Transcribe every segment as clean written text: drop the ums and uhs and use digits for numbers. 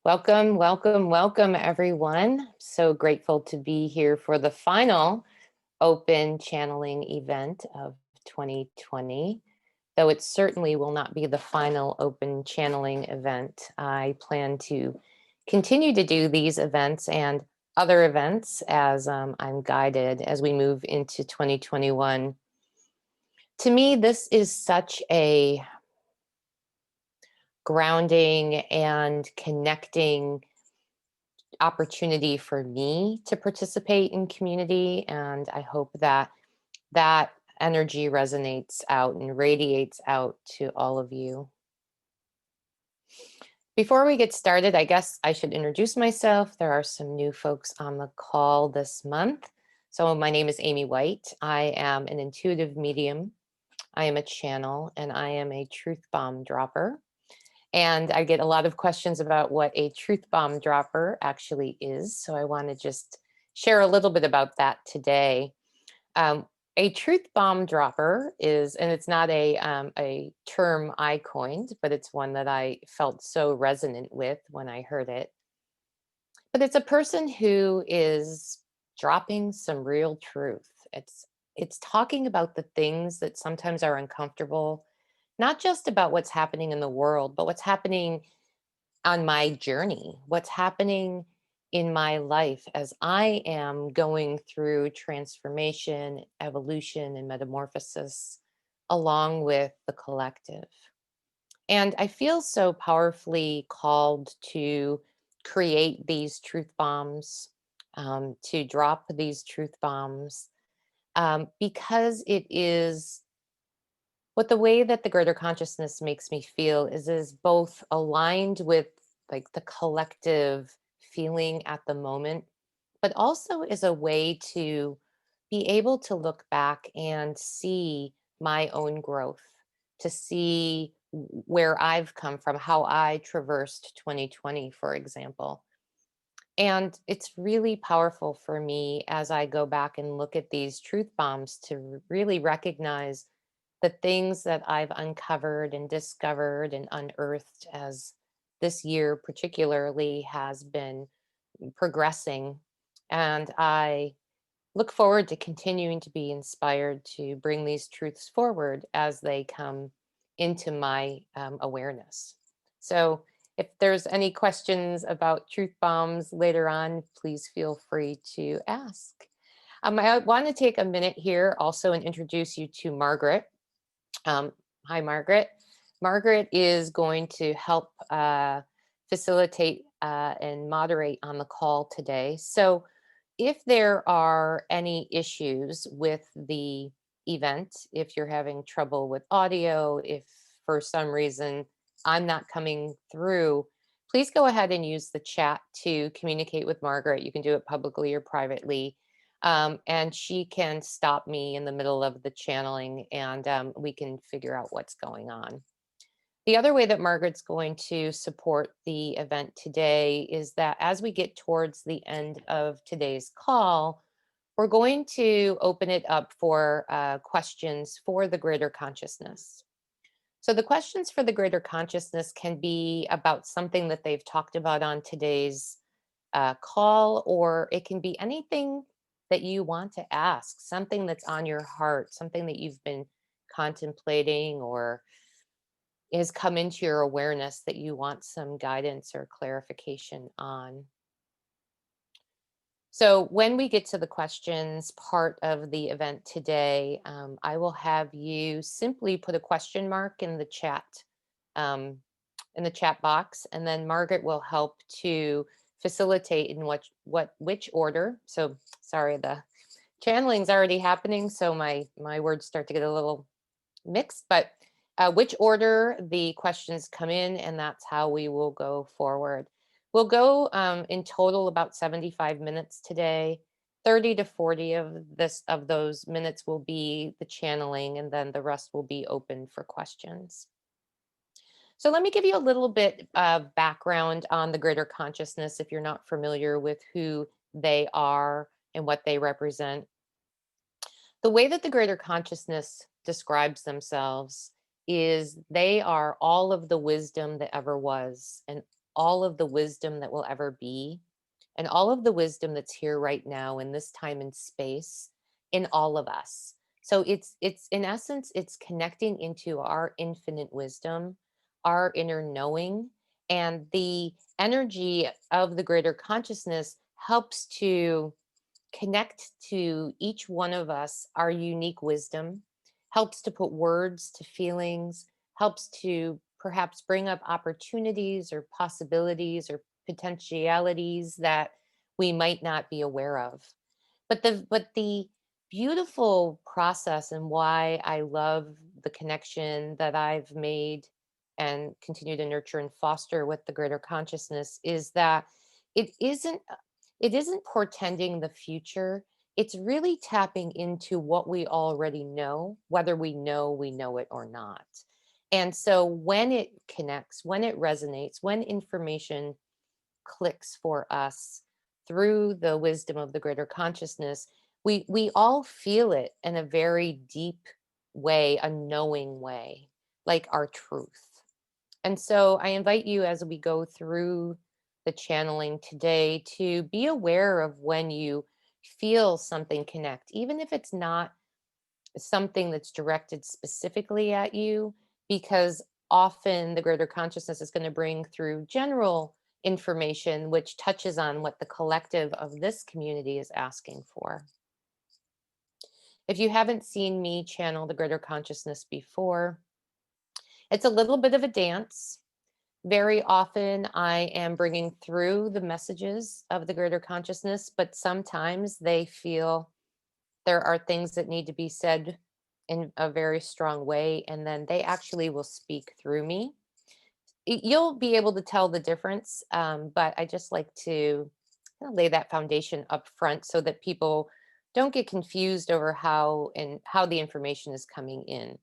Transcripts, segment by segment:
Welcome, welcome, welcome, everyone. So grateful to be here for the final open channeling event of 2020, though it certainly will not be the final open channeling event. I plan to continue to do these events and other events as I'm guided as we move into 2021. To me, this is such a grounding and connecting opportunity for me to participate in community, and I hope that that energy resonates out and radiates out to all of you. Before we get started, I guess I should introduce myself. There are some new folks on the call this month. So my name is Amy White. I am an intuitive medium. I am a channel, and I am a truth bomb dropper. And I get a lot of questions about what a truth bomb dropper actually is. So I want to just share a little bit about that today. Um, a truth bomb dropper is, and it's not a term I coined, but it's one that I felt so resonant with when I heard it. But it's a person who is dropping some real truth. It's talking about the things that sometimes are uncomfortable, not just about what's happening in the world, but what's happening on my journey, what's happening in my life as I am going through transformation, evolution, and metamorphosis along with the collective. And I feel so powerfully called to create these truth bombs, to drop these truth bombs, because it is what the way that the greater consciousness makes me feel is both aligned with like the collective feeling at the moment, but also is a way to be able to look back and see my own growth, to see where I've come from, how I traversed 2020, for example. And it's really powerful for me as I go back and look at these truth bombs to really recognize the things that I've uncovered and discovered and unearthed as this year, particularly, has been progressing. And I look forward to continuing to be inspired to bring these truths forward as they come into my awareness. So, if there's any questions about truth bombs later on, please feel free to ask. I want to take a minute here also and introduce you to Margaret. Um, Hi, Margaret. Margaret is going to help facilitate and moderate on the call today. So, if there are any issues with the event, if you're having trouble with audio, if for some reason I'm not coming through, please go ahead and use the chat to communicate with Margaret. You can do it publicly or privately. And she can stop me in the middle of the channeling and we can figure out what's going on. The other way that Margaret's going to support the event today is that as we get towards the end of today's call, we're going to open it up for questions for the greater consciousness. So, the questions for the greater consciousness can be about something that they've talked about on today's call, or it can be anything that you want to ask, something that's on your heart, something that you've been contemplating or has come into your awareness that you want some guidance or clarification on. So, when we get to the questions part of the event today, I will have you simply put a question mark um, in the chat box, and then Margaret will help to facilitate in which order. So, sorry, the channeling's already happening, so my words start to get a little mixed, but which order the questions come in, and that's how we will go forward. We'll go in total about 75 minutes today. 30 to 40 of those minutes will be the channeling, and then the rest will be open for questions. So let me give you a little bit of background on the greater consciousness if you're not familiar with who they are and what they represent. The way that the greater consciousness describes themselves is they are all of the wisdom that ever was and all of the wisdom that will ever be and all of the wisdom that's here right now in this time and space in all of us. So it's in essence it's connecting into our infinite wisdom, our inner knowing, and the energy of the greater consciousness helps to connect to each one of us our unique wisdom, helps to put words to feelings, helps to perhaps bring up opportunities or possibilities or potentialities that we might not be aware of. But the beautiful process and why I love the connection that I've made and continue to nurture and foster with the greater consciousness is that it isn't it isn't portending the future. It's really tapping into what we already know, whether we know it or not. And so when it connects, when it resonates, when information clicks for us through the wisdom of the greater consciousness, we all feel it in a very deep way, a knowing way, like our truth. And so I invite you as we go through the channeling today to be aware of when you feel something connect, even if it's not something that's directed specifically at you, because often the greater consciousness is going to bring through general information which touches on what the collective of this community is asking for. If you haven't seen me channel the greater consciousness before, it's a little bit of a dance. Very often, I am bringing through the messages of the greater consciousness, but sometimes they feel there are things that need to be said in a very strong way, and then they actually will speak through me. You'll be able to tell the difference, but I just like to kind of lay that foundation up front so that people don't get confused over how the information is coming in.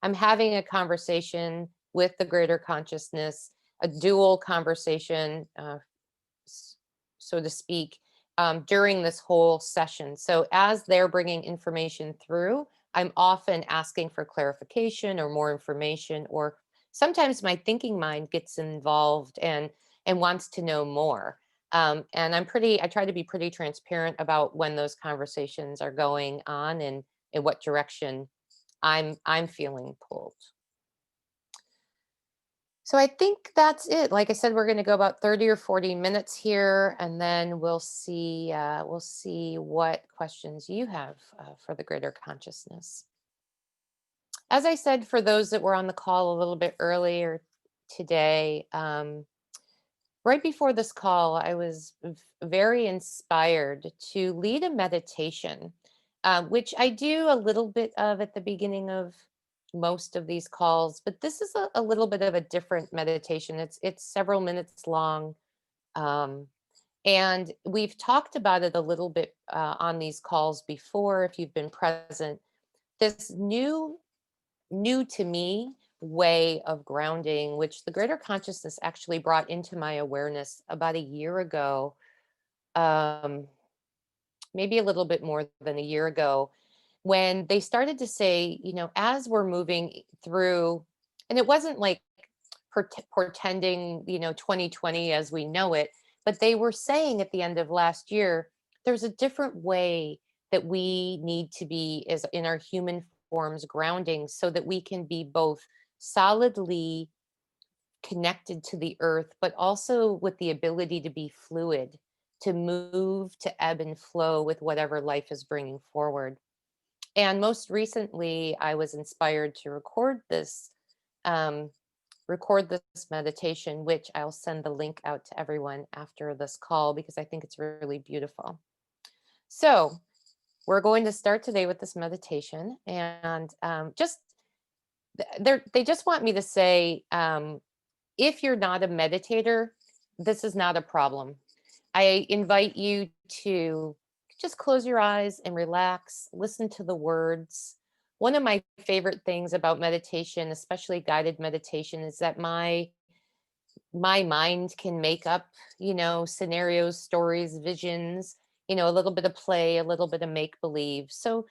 I'm having a conversation with the greater consciousness, a dual conversation, so to speak, during this whole session. So as they're bringing information through, I'm often asking for clarification or more information, or sometimes my thinking mind gets involved and wants to know more. And I try to be pretty transparent about when those conversations are going on and in what direction I'm feeling pulled. So I think that's it. Like I said, we're going to go about 30 or 40 minutes here, and then we'll see what questions you have for the greater consciousness. As I said, for those that were on the call a little bit earlier today, right before this call, I was very inspired to lead a meditation, which I do a little bit of at the beginning of most of these calls, but this is a little bit of a different meditation. It's several minutes long, um, and we've talked about it a little bit on these calls before. If you've been present, this new to me way of grounding, which the greater consciousness actually brought into my awareness about a year ago, um, maybe a little bit more than a year ago, when they started to say, as we're moving through, and it wasn't like portending, 2020 as we know it, but they were saying at the end of last year, there's a different way that we need to be as in our human forms grounding so that we can be both solidly connected to the earth, but also with the ability to be fluid, to move, to ebb and flow with whatever life is bringing forward. And most recently, I was inspired to um, record this meditation, which I'll send the link out to everyone after this call because I think it's really beautiful. So we're going to start today with this meditation, and they just want me to say, if you're not a meditator, this is not a problem. I invite you to just close your eyes and relax, listen to the words. One of my favorite things about meditation, especially guided meditation, is that my mind can make up, scenarios, stories, visions, a little bit of play, a little bit of make believe. So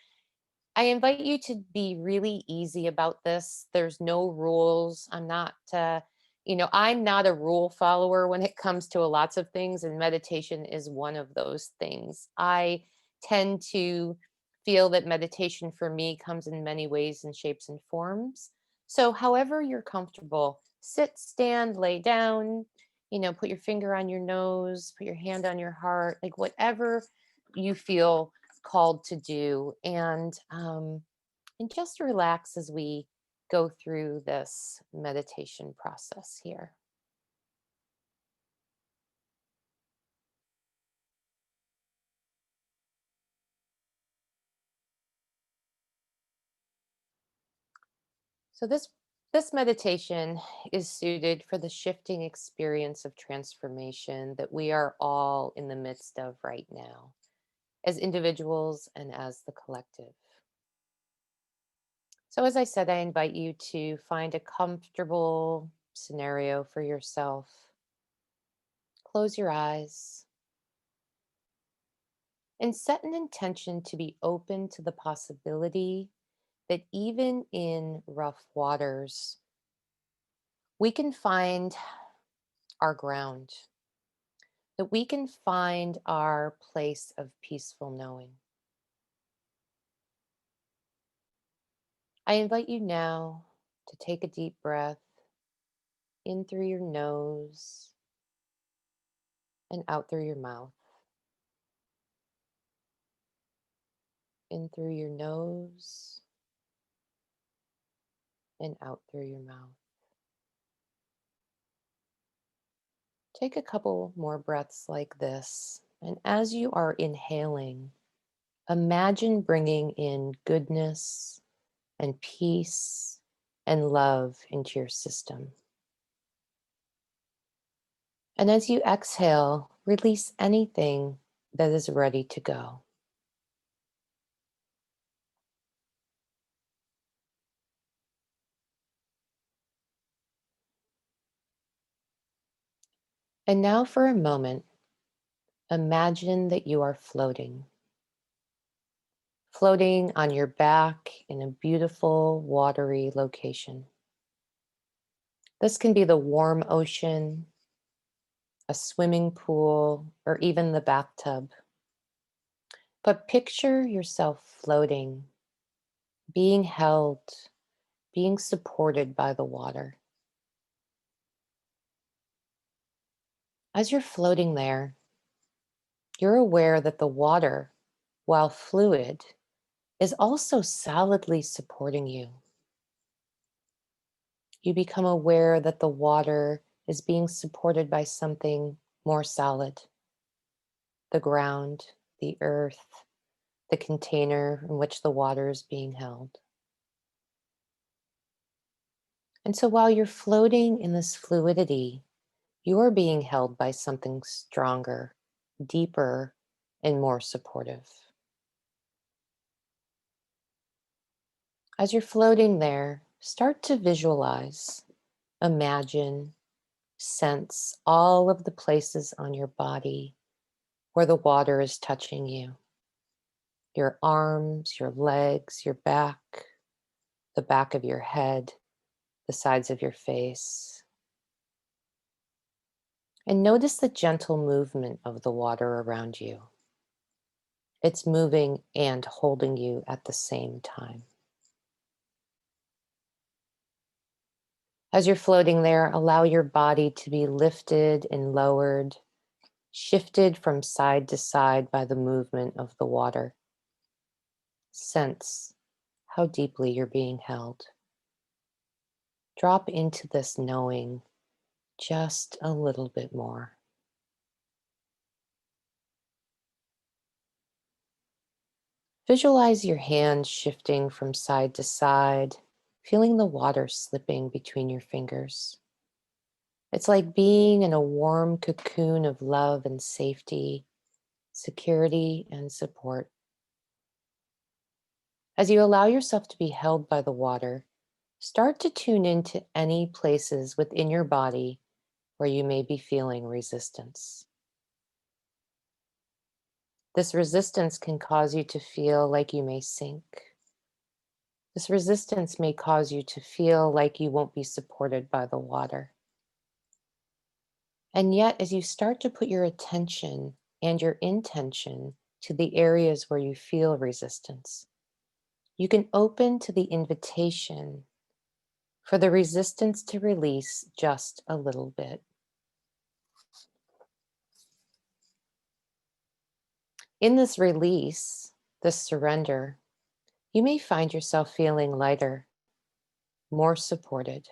I invite you to be really easy about this. There's no rules. I'm not I'm not a rule follower when it comes to lots of things, and meditation is one of those things. I tend to feel that meditation for me comes in many ways and shapes and forms. So, however you're comfortable, sit, stand, lay down, put your finger on your nose, put your hand on your heart, like whatever you feel called to do. And just relax as we go through this meditation process here. So this meditation is suited for the shifting experience of transformation that we are all in the midst of right now as individuals and as the collective. So as I said, I invite you to find a comfortable scenario for yourself. Close your eyes and set an intention to be open to the possibility that even in rough waters, we can find our ground, that we can find our place of peaceful knowing. I invite you now to take a deep breath in through your nose and out through your mouth. In through your nose and out through your mouth. Take a couple more breaths like this. And as you are inhaling, imagine bringing in goodness and peace and love into your system. And as you exhale, release anything that is ready to go. And now, for a moment, imagine that you are floating on your back in a beautiful, watery location. This can be the warm ocean, a swimming pool, or even the bathtub. But picture yourself floating, being held, being supported by the water. As you're floating there, you're aware that the water, while fluid, is also solidly supporting you. You become aware that the water is being supported by something more solid, the ground, the earth, the container in which the water is being held. And so while you're floating in this fluidity, you're being held by something stronger, deeper, and more supportive. As you're floating there, start to visualize, imagine, sense all of the places on your body where the water is touching you. Your arms, your legs, your back, the back of your head, the sides of your face. And notice the gentle movement of the water around you. It's moving and holding you at the same time. As you're floating there, allow your body to be lifted and lowered, shifted from side to side by the movement of the water. Sense how deeply you're being held. Drop into this knowing just a little bit more. Visualize your hands shifting from side to side, feeling the water slipping between your fingers. It's like being in a warm cocoon of love and safety, security and support. As you allow yourself to be held by the water, start to tune into any places within your body where you may be feeling resistance. This resistance can cause you to feel like you may sink. This resistance may cause you to feel like you won't be supported by the water. And yet, as you start to put your attention and your intention to the areas where you feel resistance, you can open to the invitation for the resistance to release just a little bit. In this release, this surrender, you may find yourself feeling lighter, more supported,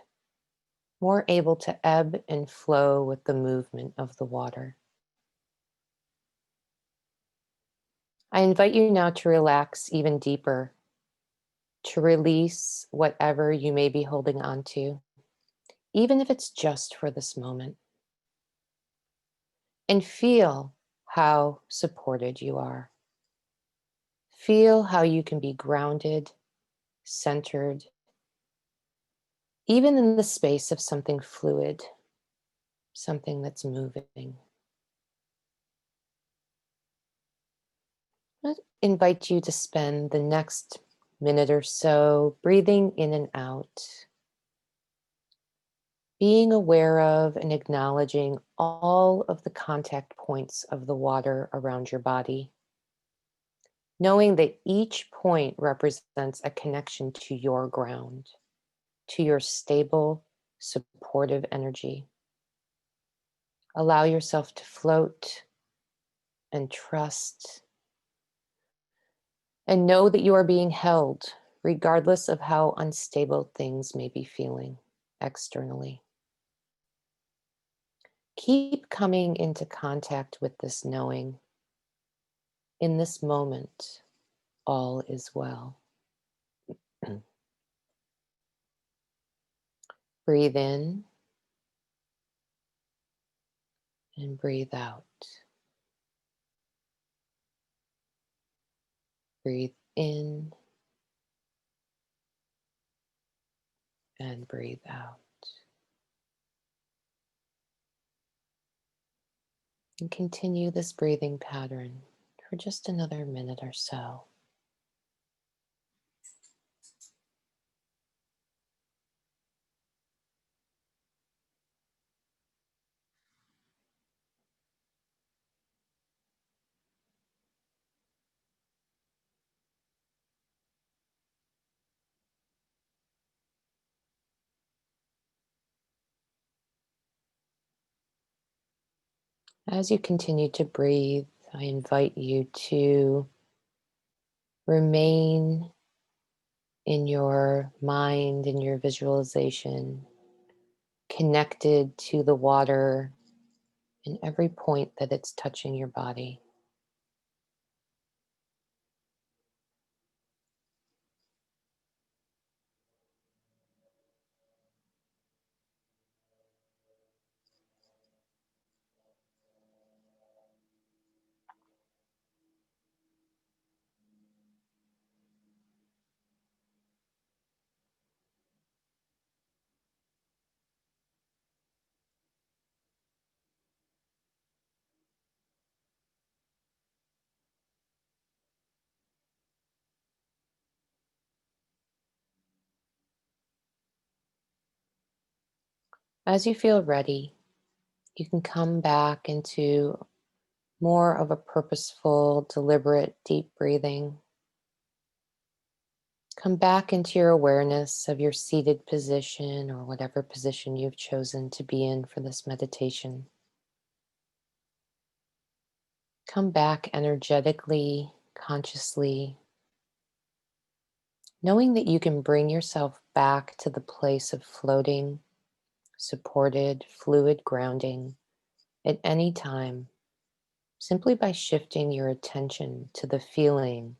more able to ebb and flow with the movement of the water. I invite you now to relax even deeper, to release whatever you may be holding on to, even if it's just for this moment, and feel how supported you are. Feel how you can be grounded, centered, even in the space of something fluid, something that's moving. I invite you to spend the next minute or so breathing in and out, being aware of and acknowledging all of the contact points of the water around your body, knowing that each point represents a connection to your ground, to your stable, supportive energy. Allow yourself to float and trust, and know that you are being held, regardless of how unstable things may be feeling externally. Keep coming into contact with this knowing. In this moment, all is well. Breathe in and breathe out. Breathe in and breathe out. And continue this breathing pattern for just another minute or so. As you continue to breathe, I invite you to remain in your mind, in your visualization, connected to the water in every point that it's touching your body. As you feel ready, you can come back into more of a purposeful, deliberate, deep breathing. Come back into your awareness of your seated position or whatever position you've chosen to be in for this meditation. Come back energetically, consciously, knowing that you can bring yourself back to the place of floating, supported, fluid grounding at any time, simply by shifting your attention to the feeling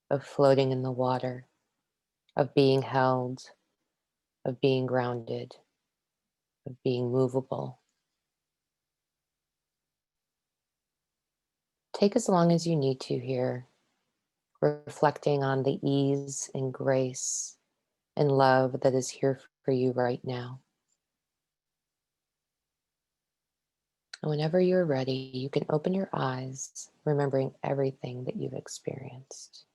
of floating in the water, of being held, of being grounded, of being movable. Take as long as you need to here, reflecting on the ease and grace and love that is here for you right now. And whenever you're ready, you can open your eyes, remembering everything that you've experienced.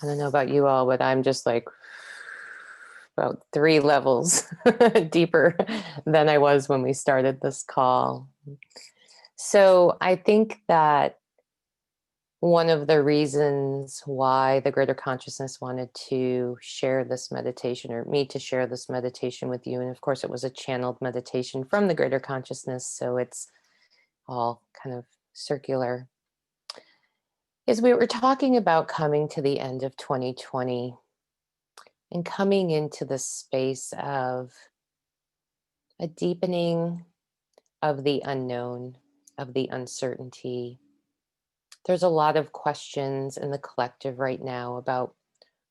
I don't know about you all, but I'm just like about 3 levels deeper than I was when we started this call. So I think that one of the reasons why the greater consciousness wanted to share this meditation, or me to share this meditation with you, and of course it was a channeled meditation from the greater consciousness, so it's all kind of circular, is we were talking about coming to the end of 2020 and coming into the space of a deepening of the unknown, of the uncertainty. There's a lot of questions in the collective right now about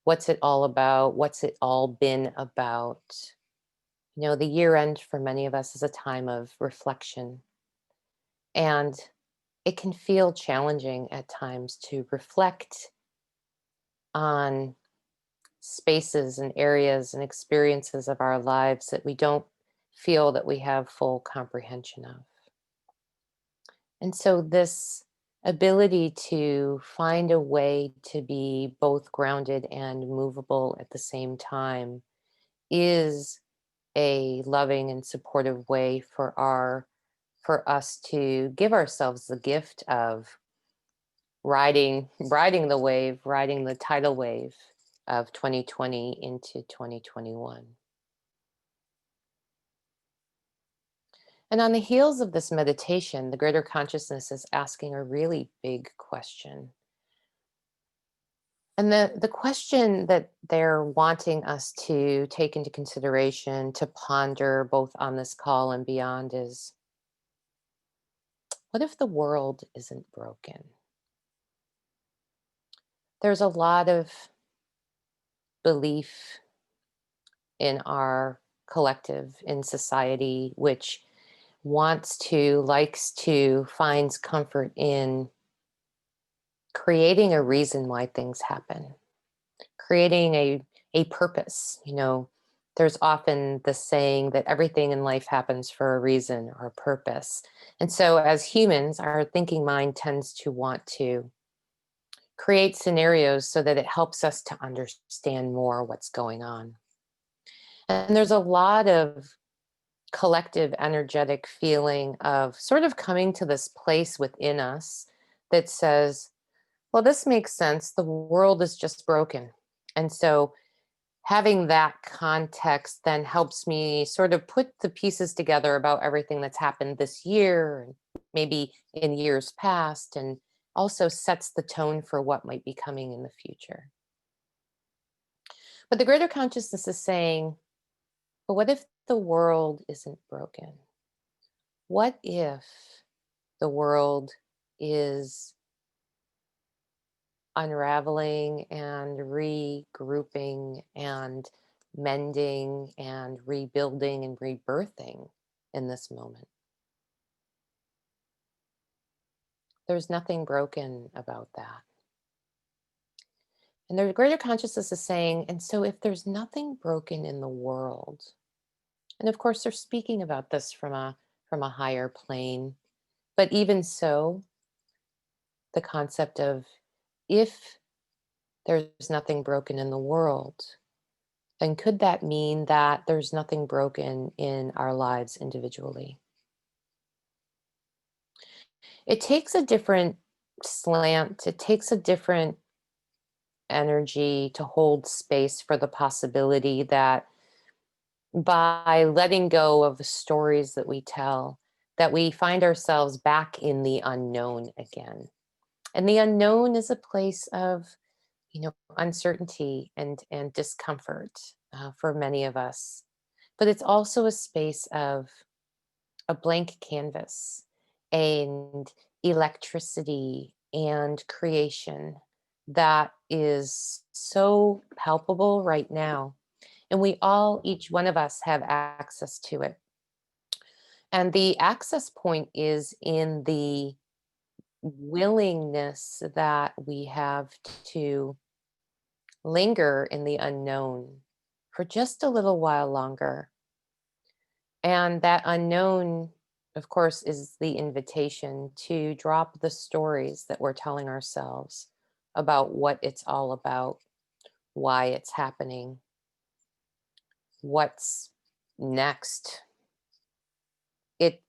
what's it all about? What's it all been about? You know, the year end for many of us is a time of reflection, and it can feel challenging at times to reflect on spaces and areas and experiences of our lives that we don't feel that we have full comprehension of. And so, this ability to find a way to be both grounded and movable at the same time is a loving and supportive way for us to give ourselves the gift of riding the wave, riding the tidal wave of 2020 into 2021. And on the heels of this meditation, the greater consciousness is asking a really big question. And the question that they're wanting us to take into consideration, to ponder both on this call and beyond, is what if the world isn't broken? There's a lot of belief in our collective, in society, which likes to, finds comfort in creating a reason why things happen, creating a purpose. You know, there's often the saying that everything in life happens for a reason or a purpose. And so as humans, our thinking mind tends to want to create scenarios so that it helps us to understand more what's going on. And there's a lot of collective energetic feeling of sort of coming to this place within us that says, well, this makes sense. The world is just broken. And so having that context then helps me sort of put the pieces together about everything that's happened this year and maybe in years past, and also sets the tone for what might be coming in the future. But the greater consciousness is saying, but what if the world isn't broken? What if the world is unraveling and regrouping and mending and rebuilding and rebirthing in this moment? There's nothing broken about that. And the greater consciousness is saying, and so if there's nothing broken in the world, and of course they're speaking about this from a higher plane, but even so, the concept of, if there's nothing broken in the world, then could that mean that there's nothing broken in our lives individually? It takes a different slant, it takes a different energy to hold space for the possibility that by letting go of the stories that we tell, that we find ourselves back in the unknown again. And the unknown is a place of, you know, uncertainty and discomfort for many of us. But it's also a space of a blank canvas and electricity and creation that is so palpable right now. And we all, each one of us, have access to it. And the access point is in the willingness that we have to linger in the unknown for just a little while longer. And that unknown, of course, is the invitation to drop the stories that we're telling ourselves about what it's all about. why it's happening, what's next. It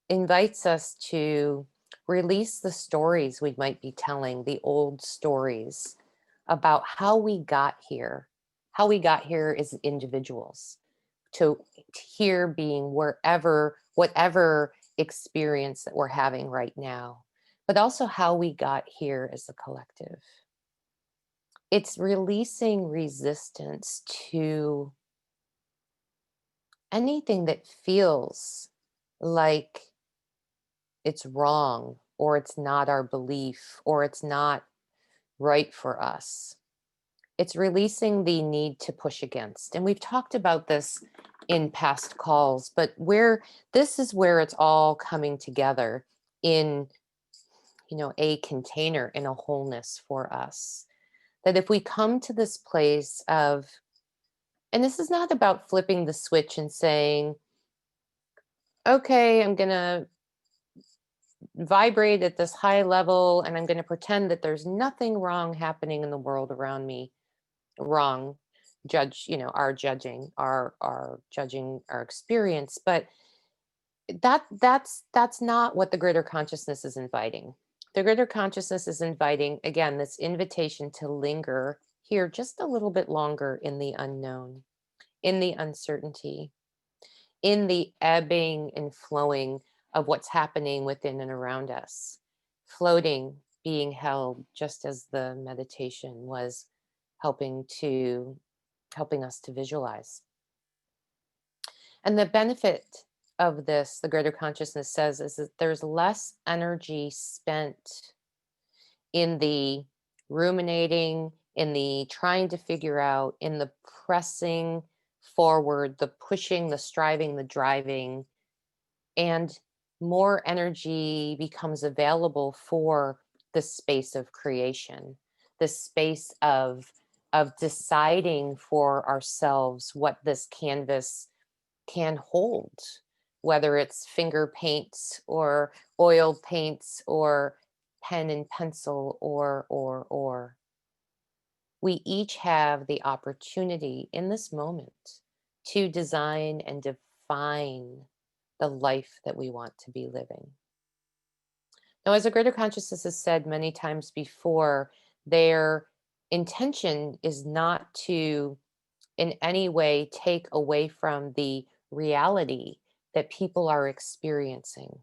invites us to release the stories we might be telling, the old stories about how we got here, how we got here as individuals, to here being wherever, whatever experience that we're having right now, but also how we got here as a collective. It's releasing resistance to anything that feels like it's wrong or it's not our belief or it's not right for us. It's releasing the need to push against. And we've talked about this in past calls, but where this is where it's all coming together in, a container, in a wholeness for us. That if we come to this place of, and this is not about flipping the switch and saying, okay, I'm going to vibrate at this high level and I'm going to pretend that there's nothing wrong happening in the world around me. Wrong. Judge, our judging, our judging our experience. But that's not what the greater consciousness is inviting. The greater consciousness is inviting, again, this invitation to linger here just a little bit longer in the unknown, in the uncertainty, in the ebbing and flowing of what's happening within and around us, floating, being held, just as the meditation was helping us to visualize. And the benefit of this, the greater consciousness says, is that there's less energy spent in the ruminating, in the trying to figure out, in the pressing forward, the pushing, the striving, the driving, and more energy becomes available for the space of creation, the space of deciding for ourselves what this canvas can hold, whether it's finger paints or oil paints or pen and pencil or. We each have the opportunity in this moment to design and define the life that we want to be living. Now, as a greater consciousness has said many times before, their intention is not to in any way take away from the reality that people are experiencing,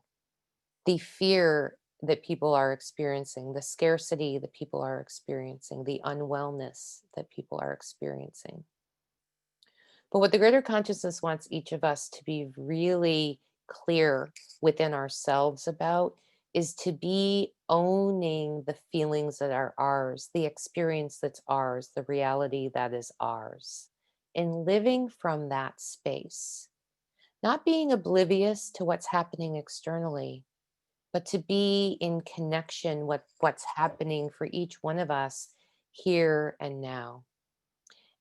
the fear that people are experiencing, the scarcity that people are experiencing, the unwellness that people are experiencing. But what the greater consciousness wants each of us to be really clear within ourselves about is to be owning the feelings that are ours, the experience that's ours, the reality that is ours, and living from that space, not being oblivious to what's happening externally, but to be in connection with what's happening for each one of us here and now.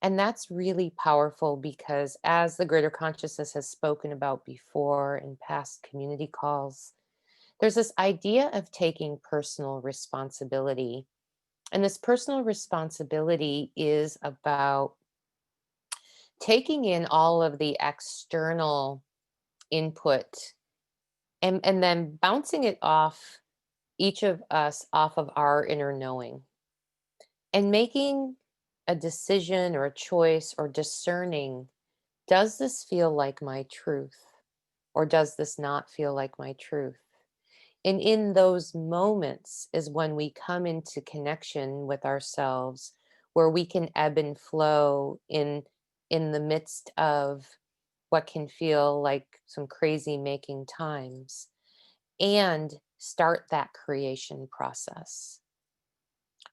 And that's really powerful because, as the greater consciousness has spoken about before in past community calls, there's this idea of taking personal responsibility. And this personal responsibility is about taking in all of the external input and then bouncing it off each of us off of our inner knowing and making a decision or a choice or discerning, does this feel like my truth or does this not feel like my truth? And in those moments is when we come into connection with ourselves, where we can ebb and flow in the midst of what can feel like some crazy making times and start that creation process.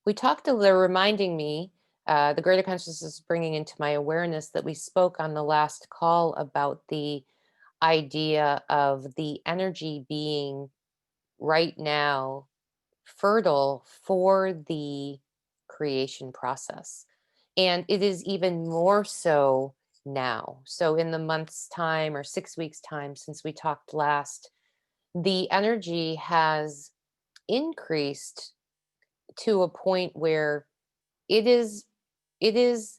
We talked a little, reminding me, the greater consciousness is bringing into my awareness that we spoke on the last call about the idea of the energy being right now fertile for the creation process. And it is even more so now. So, in the month's time or 6 weeks' time since we talked last, the energy has increased to a point where it is it is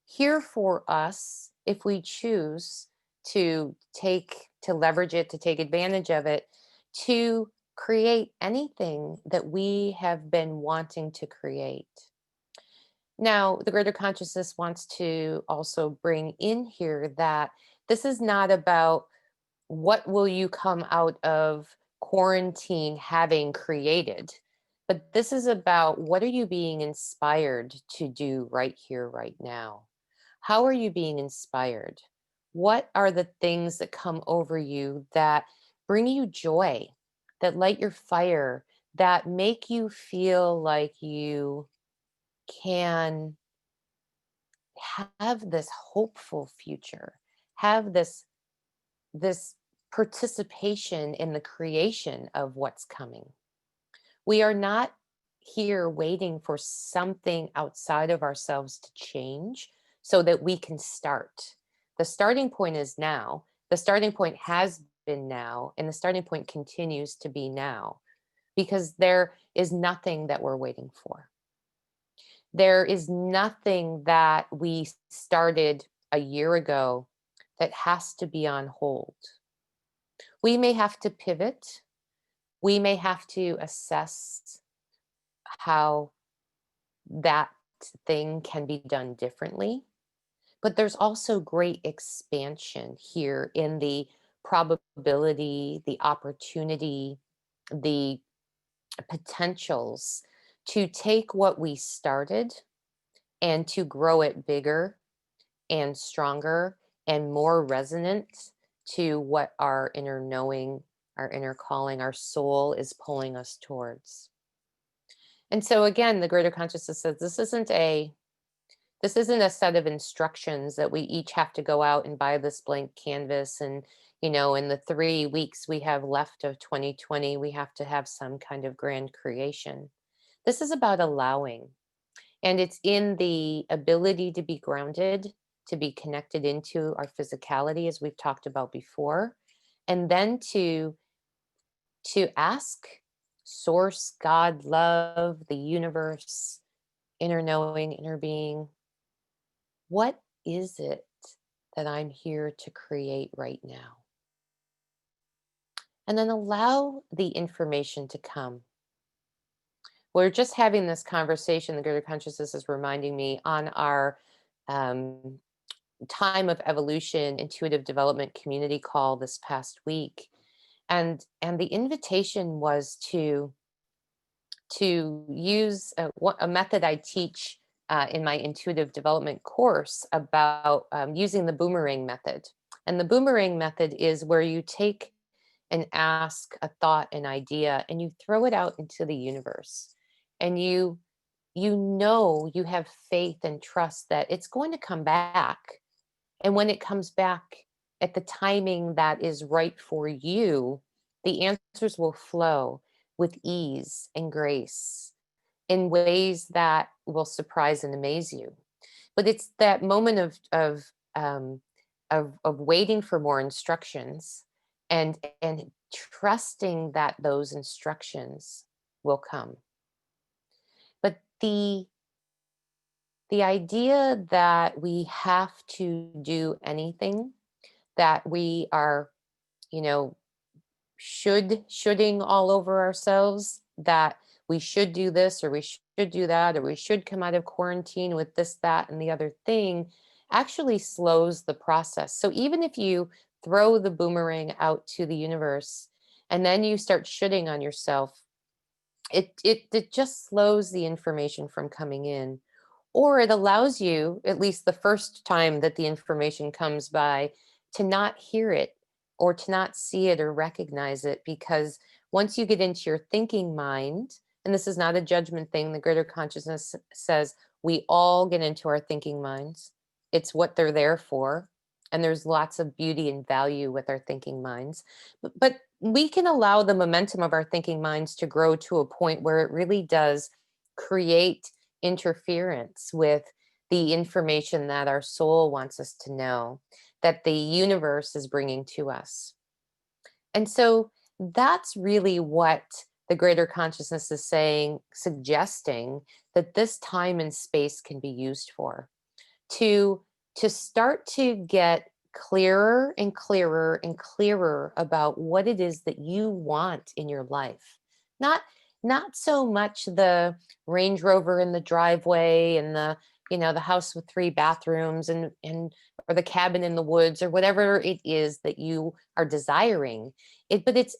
here for us if we choose to leverage it, to take advantage of it, to create anything that we have been wanting to create. Now, the greater consciousness wants to also bring in here that this is not about what will you come out of quarantine having created, but this is about what are you being inspired to do right here, right now? How are you being inspired? What are the things that come over you that bring you joy, that light your fire, that make you feel like you can have this hopeful future, have this participation in the creation of what's coming. We are not here waiting for something outside of ourselves to change so that we can start. The starting point is now. The starting point has been now, and the starting point continues to be now because there is nothing that we're waiting for. There is nothing that we started a year ago that has to be on hold. We may have to pivot. We may have to assess how that thing can be done differently. But there's also great expansion here in the probability, the opportunity, the potentials to take what we started and to grow it bigger and stronger and more resonant to what our inner knowing, our inner calling, our soul is pulling us towards. And so again, the greater consciousness says this isn't a set of instructions that we each have to go out and buy this blank canvas and in the 3 weeks we have left of 2020 we have to have some kind of grand creation. This is about allowing, and it's in the ability to be grounded, to be connected into our physicality, as we've talked about before, and then to ask source, God, love, the universe, inner knowing, inner being, what is it that I'm here to create right now? And then allow the information to come. We're just having this conversation. The greater consciousness is reminding me on our um, time of evolution intuitive development community call this past week, and the invitation was to use a method I teach in my intuitive development course about using the boomerang method. And the boomerang method is where you take and ask a thought, an idea, and you throw it out into the universe. And you have faith and trust that it's going to come back. And when it comes back at the timing that is right for you, the answers will flow with ease and grace in ways that will surprise and amaze you. But it's that moment of waiting for more instructions and trusting that those instructions will come. But the idea that we have to do anything, that we are, you know, shoulding all over ourselves, that we should do this or we should do that or we should come out of quarantine with this, that, and the other thing, actually slows the process. So even if you throw the boomerang out to the universe and then you start shoulding on yourself, it just slows the information from coming in, or it allows you, at least the first time that the information comes by, to not hear it or to not see it or recognize it. Because once you get into your thinking mind, and this is not a judgment thing, the greater consciousness says we all get into our thinking minds. It's what they're there for. And there's lots of beauty and value with our thinking minds. But we can allow the momentum of our thinking minds to grow to a point where it really does create interference with the information that our soul wants us to know, that the universe is bringing to us. And so that's really what the greater consciousness is saying, suggesting that this time and space can be used for to start to get clearer and clearer and clearer about what it is that you want in your life. Not not so much the Range Rover in the driveway and the, the house with 3 bathrooms and or the cabin in the woods or whatever it is that you are desiring. But it's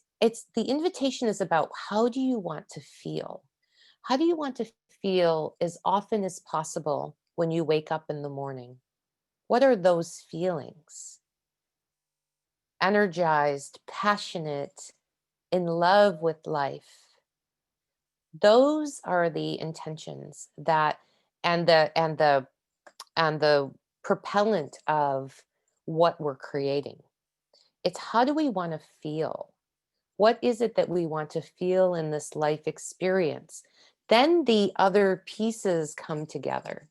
the invitation is about, how do you want to feel? How do you want to feel as often as possible when you wake up in the morning? What are those feelings? Energized, passionate, in love with life. Those are the intentions that and the propellant of what we're creating. It's, how do we want to feel? What is it that we want to feel in this life experience? Then the other pieces come together.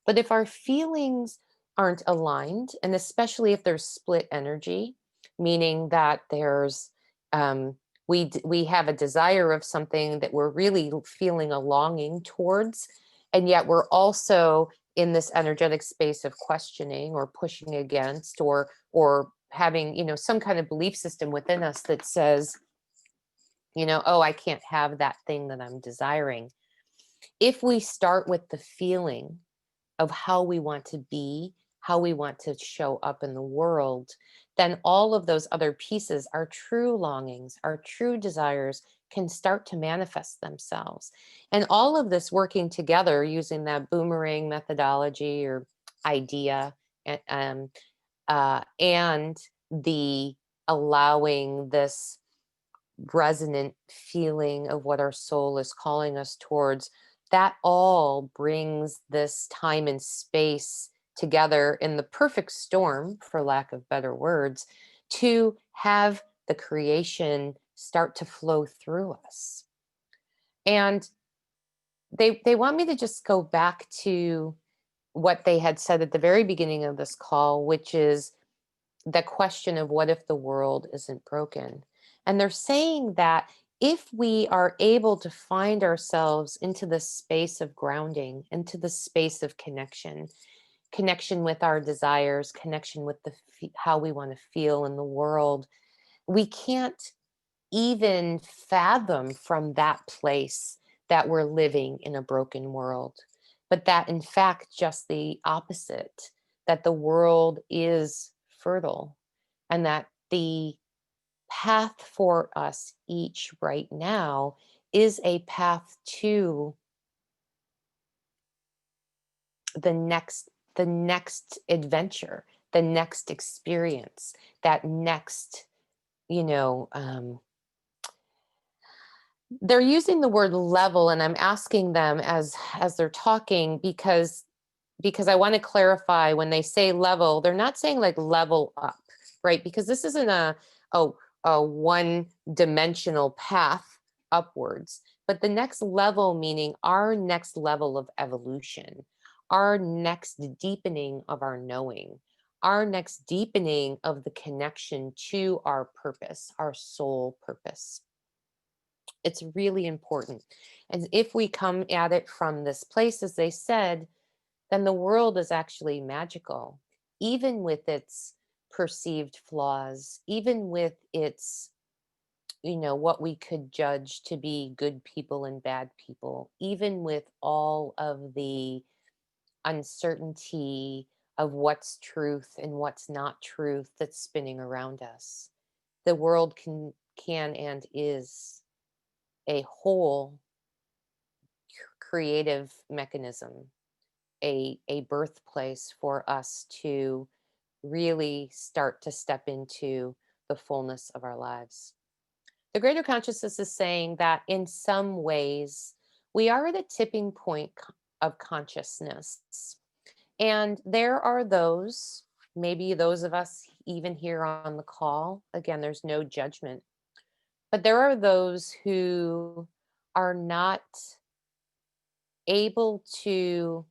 But if our feelings aren't aligned, and especially if there's split energy, meaning that there's we have a desire of something that we're really feeling a longing towards, and yet we're also in this energetic space of questioning or pushing against or having, some kind of belief system within us that says, oh, I can't have that thing that I'm desiring. If we start with the feeling of how we want to be, how we want to show up in the world, then all of those other pieces, our true longings, our true desires, can start to manifest themselves. And all of this working together using that boomerang methodology or idea, and, and the allowing this resonant feeling of what our soul is calling us towards, that all brings this time and space together in the perfect storm, for lack of better words, to have the creation start to flow through us. And they want me to just go back to what they had said at the very beginning of this call, which is the question of, what if the world isn't broken? And they're saying that if we are able to find ourselves into the space of grounding, into the space of connection with our desires, connection with how we want to feel in the world, we can't even fathom from that place that we're living in a broken world, but that in fact, just the opposite, that the world is fertile and that the path for us each right now is a path to the next adventure, the next experience, that next, you know um, they're using the word level, and I'm asking them as they're talking, because I want to clarify, when they say level, they're not saying like level up, right? Because this isn't a, a one dimensional path upwards, but the next level, meaning our next level of evolution, our next deepening of our knowing, our next deepening of the connection to our purpose, our soul purpose. It's really important. And if we come at it from this place, as they said, then the world is actually magical, even with its perceived flaws, even with its, what we could judge to be good people and bad people, even with all of the uncertainty of what's truth and what's not truth that's spinning around us. The world can and is a whole creative mechanism, a birthplace for us to really start to step into the fullness of our lives. The greater consciousness is saying that in some ways, we are at a tipping point of consciousness. And there are those, maybe those of us even here on the call, again, there's no judgment, but there are those who are not able to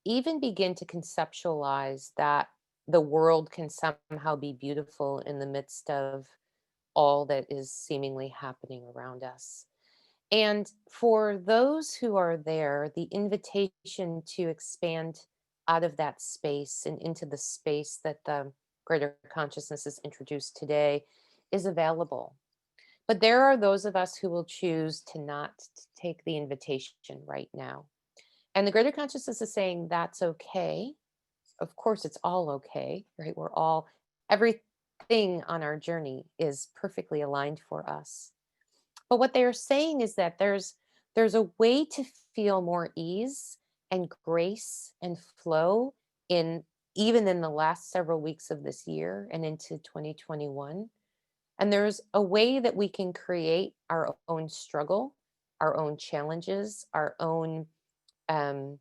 even begin to conceptualize that the world can somehow be beautiful in the midst of all that is seemingly happening around us. And for those who are there, the invitation to expand out of that space and into the space that the greater consciousness is introduced today is available. But there are those of us who will choose to not take the invitation right now. And the greater consciousness is saying that's okay. Of course, it's all okay, right? We're all, everything on our journey is perfectly aligned for us. But what they're saying is that there's a way to feel more ease and grace and flow in even in the last several weeks of this year and into 2021. And there's a way that we can create our own struggle, our own challenges, our own um,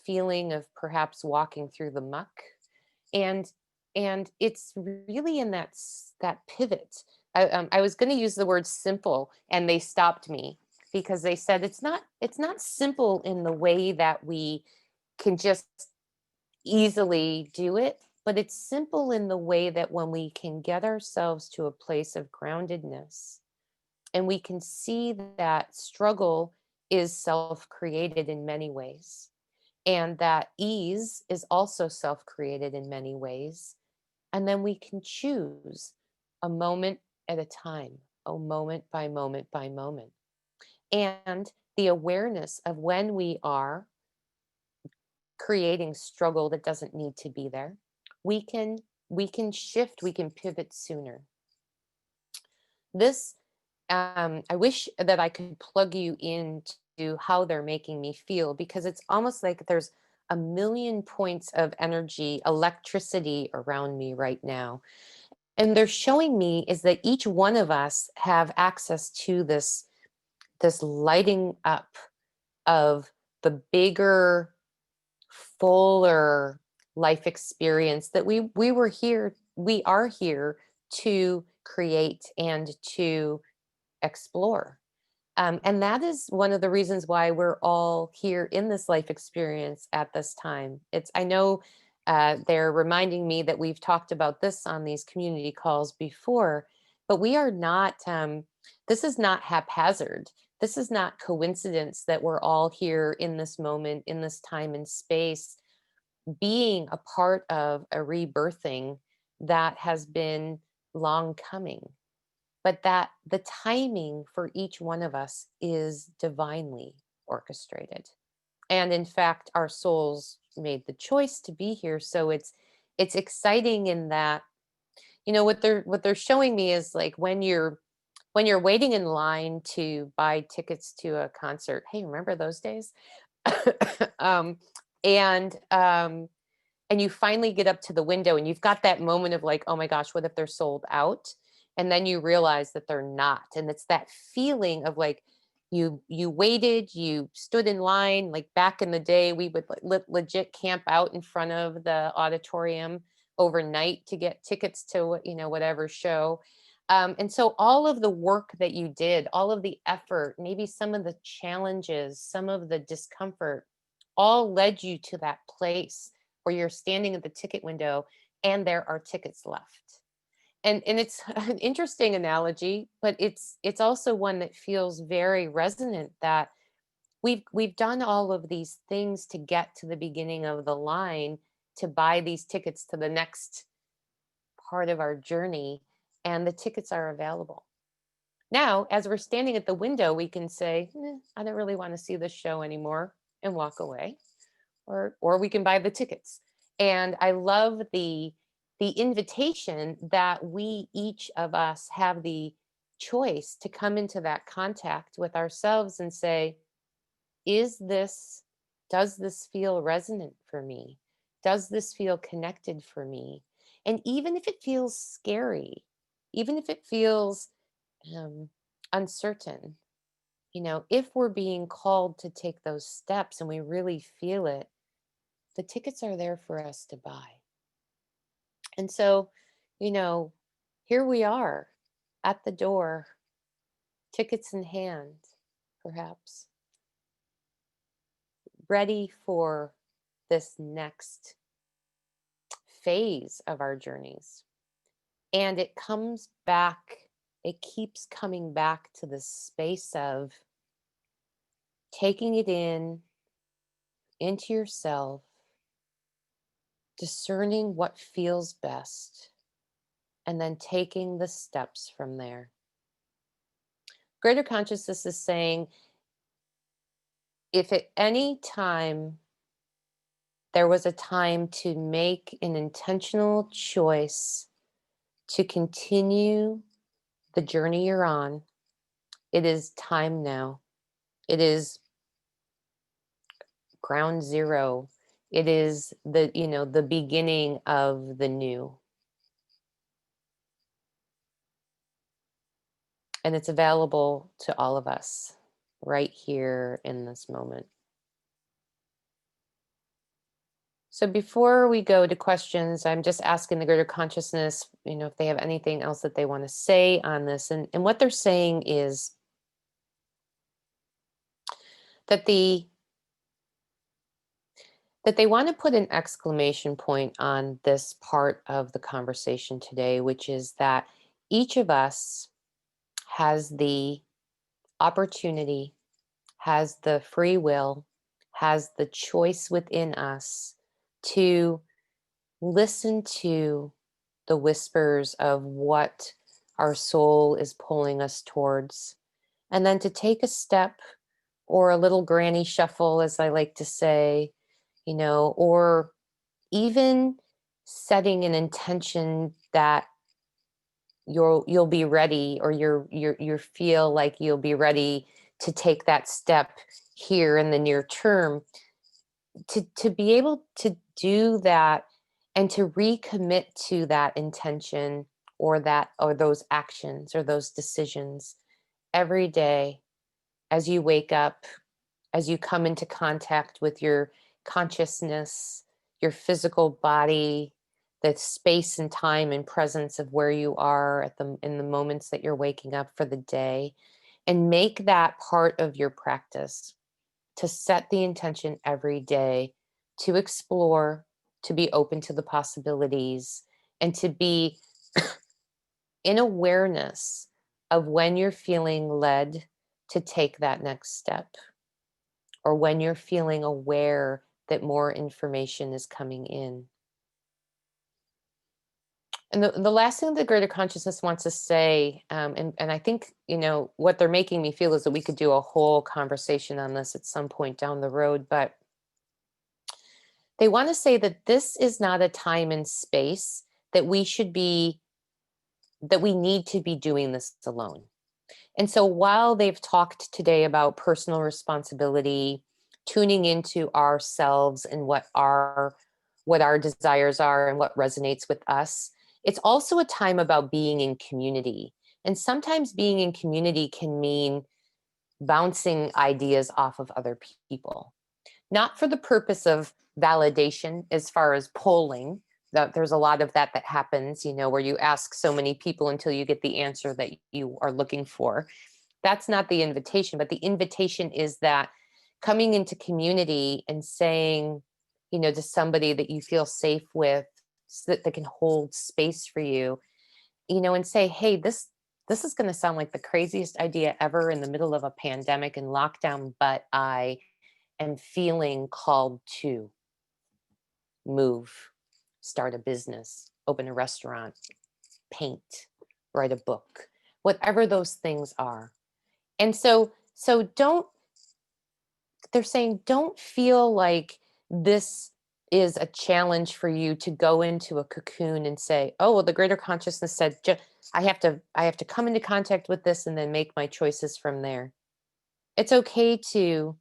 feeling of perhaps walking through the muck, and it's really in that pivot. I was going to use the word simple, and they stopped me because they said it's not simple in the way that we can just easily do it, but it's simple in the way that when we can get ourselves to a place of groundedness and we can see that struggle is self created in many ways, and that ease is also self created in many ways. And then we can choose a moment at a time, a moment by moment by moment. And the awareness of when we are creating struggle that doesn't need to be there, we can we can shift, we can pivot sooner. This I wish that I could plug you into how they're making me feel, because it's almost like there's a million points of energy, electricity around me right now. And they're showing me is that each one of us have access to this lighting up of the bigger, fuller life experience that we are here to create and to explore. And that is one of the reasons why we're all here in this life experience at this time. I know they're reminding me that we've talked about this on these community calls before, but we are not, this is not haphazard. This is not coincidence that we're all here in this moment, in this time and space, being a part of a rebirthing that has been long coming, but that the timing for each one of us is divinely orchestrated. And in fact, our souls made the choice to be here. So it's exciting in that, what they're showing me is like when you're waiting in line to buy tickets to a concert. Hey, remember those days? um, and um, and you finally get up to the window and you've got that moment of like, oh my gosh, what if they're sold out? And then you realize that they're not. And it's that feeling of like you waited, you stood in line. Like back in the day, we would legit camp out in front of the auditorium overnight to get tickets to whatever show. And so all of the work that you did, all of the effort, maybe some of the challenges, some of the discomfort, all led you to that place where you're standing at the ticket window and there are tickets left. And it's an interesting analogy, but it's also one that feels very resonant, that we've done all of these things to get to the beginning of the line to buy these tickets to the next part of our journey, and the tickets are available. Now, as we're standing at the window, we can say, I don't really want to see this show anymore, and walk away, or we can buy the tickets. And I love the invitation that we each of us have the choice to come into that contact with ourselves and say, is this does this feel resonant for me? Does this feel connected for me? And even if it feels scary, even if it feels um, uncertain, if we're being called to take those steps and we really feel it, the tickets are there for us to buy. And so, you know, here we are at the door, tickets in hand, perhaps, ready for this next phase of our journeys. And it keeps coming back to the space of taking it into yourself, discerning what feels best, and then taking the steps from there. Greater consciousness is saying if at any time there was a time to make an intentional choice to continue the journey you're on, it is time now. It is ground zero. It is the beginning of the new. And it's available to all of us right here in this moment. So before we go to questions, I'm just asking the greater consciousness, if they have anything else that they want to say on this. And what they're saying is that that they want to put an exclamation point on this part of the conversation today, which is that each of us has the opportunity, has the free will, has the choice within us to listen to the whispers of what our soul is pulling us towards, and then to take a step or a little granny shuffle, as I like to say, or even setting an intention that you'll be ready, or you feel like you'll be ready to take that step here in the near term, to be able to do that and to recommit to that intention or those actions or those decisions every day as you wake up, as you come into contact with your consciousness, your physical body, the space and time and presence of where you are in the moments that you're waking up for the day, and make that part of your practice to set the intention every day to explore, to be open to the possibilities, and to be in awareness of when you're feeling led to take that next step, or when you're feeling aware that more information is coming in. And the last thing that greater consciousness wants to say, and I think, what they're making me feel is that we could do a whole conversation on this at some point down the road, but they want to say that this is not a time and space that that we need to be doing this alone. And so while they've talked today about personal responsibility, tuning into ourselves and what our desires are and what resonates with us, it's also a time about being in community. And sometimes being in community can mean bouncing ideas off of other people, not for the purpose of validation as far as polling. That there's a lot of that happens, where you ask so many people until you get the answer that you are looking for. That's not the invitation, but the invitation is that coming into community and saying, to somebody that you feel safe with, so that they can hold space for you, and say, hey, this is going to sound like the craziest idea ever in the middle of a pandemic and lockdown, but I am feeling called to move, start a business, open a restaurant, paint, write a book, whatever those things are. And so they're saying don't feel like this is a challenge for you to go into a cocoon and say, oh, well, the greater consciousness said I have to come into contact with this and then make my choices from there. It's okay to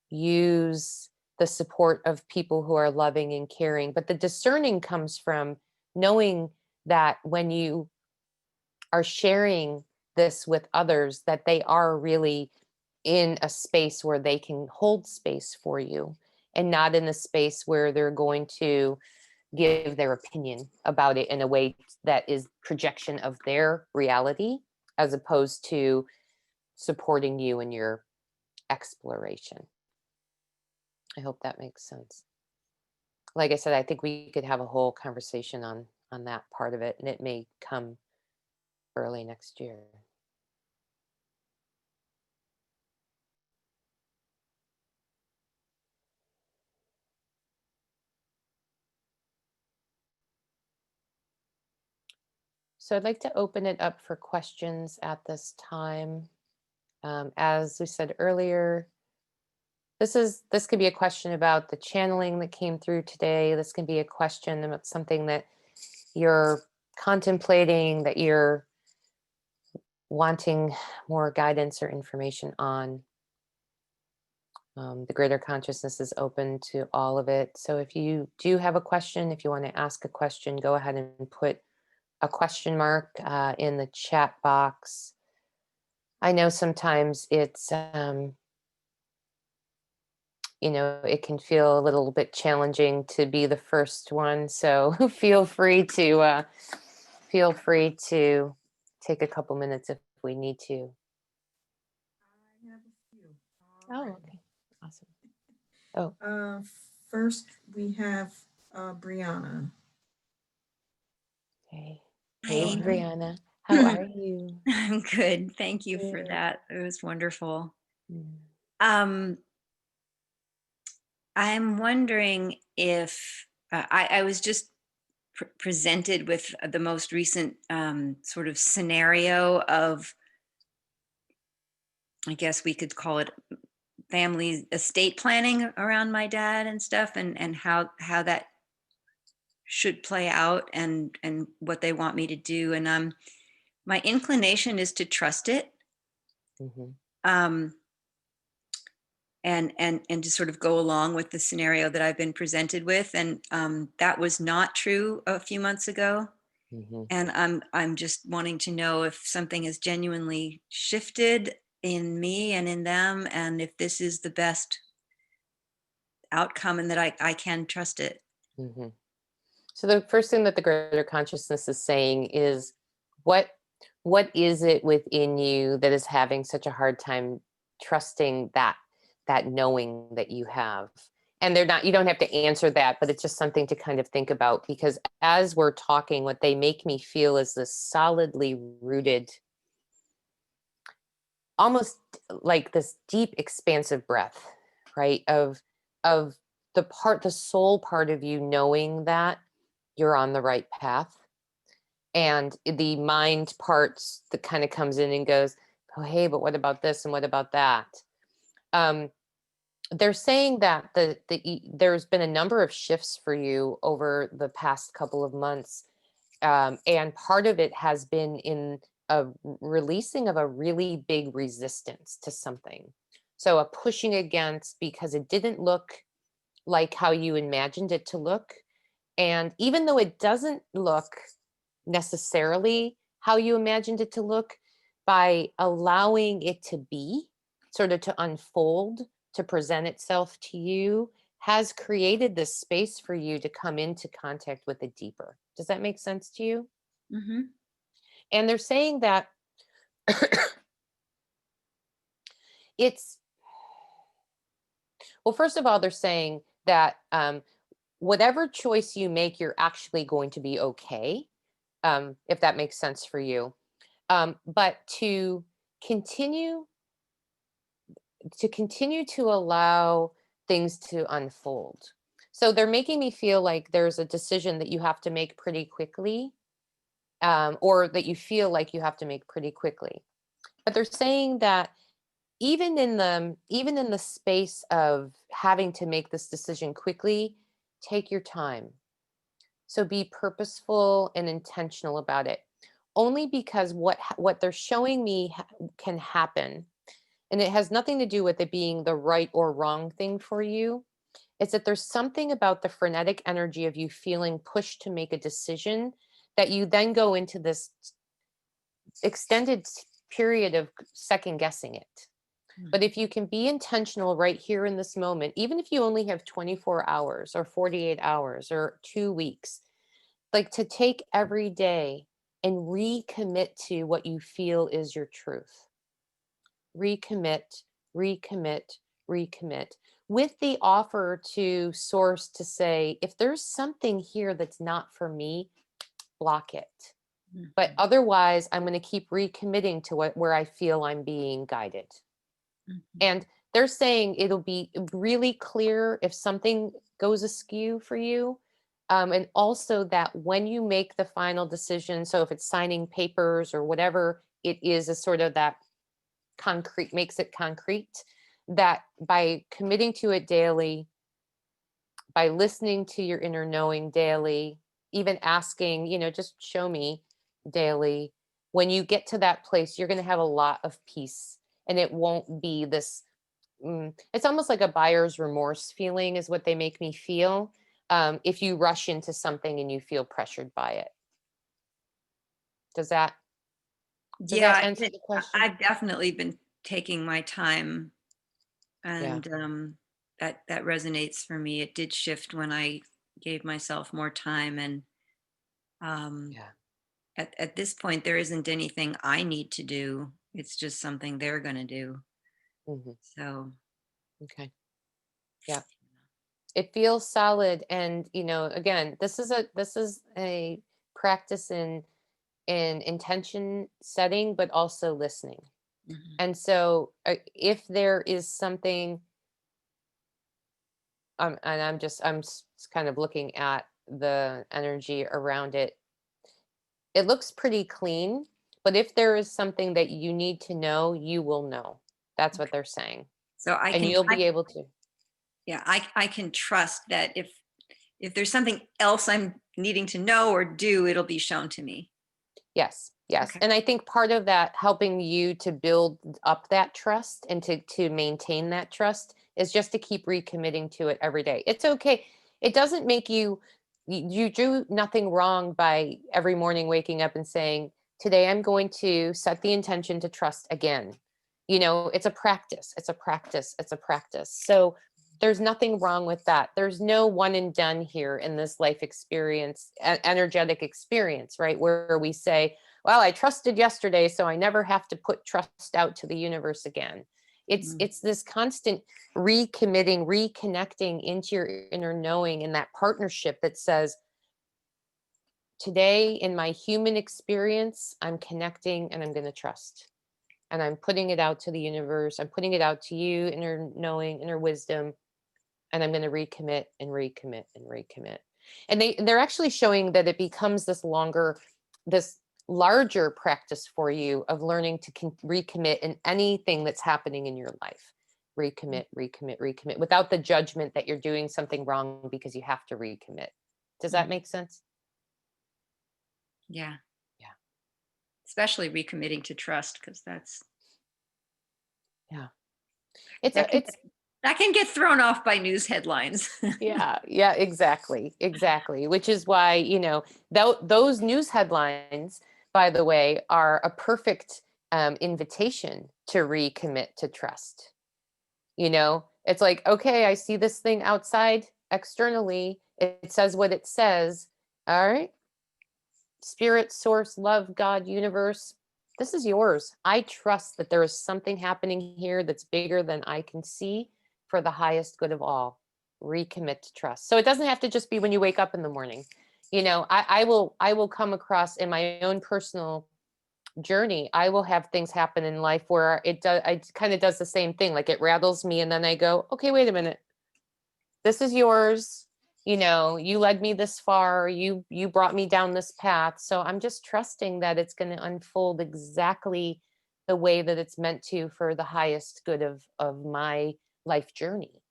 use the support of people who are loving and caring, but the discerning comes from knowing that when you are sharing this with others, that they are really in a space where they can hold space for you, and not in a space where they're going to give their opinion about it in a way that is projection of their reality, as opposed to supporting you in your exploration. I hope that makes sense. Like I said, I think we could have a whole conversation on that part of it, and it may come early next year. So I'd like to open it up for questions at this time. As we said earlier, this could be a question about the channeling that came through today. This can be a question about something that you're contemplating, that you're wanting more guidance or information on. The greater consciousness is open to all of it. So if you do have a question, if you want to ask a question, go ahead and put a question mark in the chat box. I know sometimes it's, it can feel a little bit challenging to be the first one. So feel free to take a couple minutes if we need to. I have a few. Oh, Alrighty. okay. Awesome. Oh, First we have Brianna. hey. Hey, Go Hi, ahead. Brianna. How are you? I'm good. Thank you for Good. that. It was wonderful. Mm. Um, I'm wondering if I was just presented with the most recent sort of scenario of, I guess we could call it family estate planning around my dad and stuff, and how that should play out, and what they want me to do. And my inclination is to trust it. Mhm. Um, and to sort of go along with the scenario that I've been presented with. And that was not true a few months ago. Mhm. And I'm just wanting to know if something has genuinely shifted in me and in them, and if this is the best outcome, and that I can trust it. Mhm. So the first thing that the greater consciousness is saying is, what what is it within you that is having such a hard time trusting that knowing that you have? And they're not, you don't have to answer that, but it's just something to kind of think about, because as we're talking, what they make me feel is this solidly rooted, almost like this deep expansive breath, right? Of the soul part of you knowing that you're on the right path, and the mind parts that kind of comes in and goes, oh hey, but what about this and what about that? um they're saying that there's been a number of shifts for you over the past couple of months, and part of it has been in a releasing of a really big resistance to something. So a pushing against, because it didn't look like how you imagined it to look. And even though it doesn't look necessarily how you imagined it to look, by allowing it to be, sort of to unfold, to present itself to you, has created this space for you to come into contact with it deeper. Does that make sense to you? Mm-hmm. And they're saying that it's, well, first of all, they're saying that whatever choice you make, you're actually going to be okay, if that makes sense for you. But continue continue to allow things to unfold. So they're making me feel like there's a decision that you have to make pretty quickly, or that you feel like you have to make pretty quickly. But they're saying that even in the space of having to make this decision quickly, take your time. So be purposeful and intentional about it. Only because what they're showing me can happen, and it has nothing to do with it being the right or wrong thing for you. It's that there's something about the frenetic energy of you feeling pushed to make a decision, that you then go into this extended period of second guessing it. But if you can be intentional right here in this moment, even if you only have 24 hours or 48 hours or 2 weeks, like to take every day and recommit to what you feel is your truth. Recommit, recommit, recommit, with the offer to source to say, if there's something here that's not for me, block it. But otherwise, I'm going to keep recommitting to where I feel I'm being guided. Mm-hmm. And they're saying it'll be really clear if something goes askew for you. And also that when you make the final decision, so if it's signing papers or whatever it is a sort of that concrete, makes it concrete, that by committing to it daily, by listening to your inner knowing daily, even asking, just show me daily, when you get to that place, you're going to have a lot of peace, and it won't be this, it's almost like a buyer's remorse feeling is what they make me feel. If you rush into something and you feel pressured by it. Does that Yeah, answer the question? I've definitely been taking my time, Yeah. and that resonates for me. It did shift when I gave myself more time, and um, Yeah. at this point, there isn't anything I need to do. It's just something they're going to do. Mhm. So, Okay. Yeah. It feels solid, and again, this is a practice in intention setting, but also listening. mhm. And so if there is something, and I'm kind of looking at the energy around it, it looks pretty clean, but if there is something that you need to know, you will know. That's what they're saying, So and you'll be able to. yeah, I can trust that if there's something else I'm needing to know or do, it'll be shown to me. Yes, yes. Okay. And I think part of that helping you to build up that trust and to maintain that trust is just to keep recommitting to it every day. It's okay. It doesn't make you do nothing wrong by every morning waking up and saying, "Today I'm going to set the intention to trust again." It's a practice. It's a practice. It's a practice. So there's nothing wrong with that. There's no one and done here in this life experience, energetic experience, right? Where we say, well, I trusted yesterday, so I never have to put trust out to the universe again. Mm. It's this constant recommitting, reconnecting into your inner knowing in that partnership that says, today in my human experience, I'm connecting and I'm going to trust. And I'm putting it out to the universe. I'm putting it out to you, inner knowing, inner wisdom, and I'm going to recommit and recommit and recommit. And they're actually showing that it becomes this larger practice for you of learning to recommit in anything that's happening in your life. Recommit, recommit, recommit, without the judgment that you're doing something wrong because you have to recommit. Does that Mm. make sense? Yeah. Yeah. Especially recommitting to trust, because Yeah. It's that a can it's that can get thrown off by news headlines. Yeah, exactly. Which is why, those news headlines, by the way, are a perfect invitation to recommit to trust. It's like, okay, I see this thing outside externally. It says what it says. All right, spirit, source, love, God, universe, this is yours. I trust that there is something happening here that's bigger than I can see for the highest good of all. Recommit to trust. So it doesn't have to just be when you wake up in the morning. I will come across in my own personal journey, I will have things happen in life where it kind of does the same thing. Like it rattles me, and then I go, okay, wait a minute, this is yours. You led me this far, you brought me down this path, so I'm just trusting that it's going to unfold exactly the way that it's meant to for the highest good of my life journey.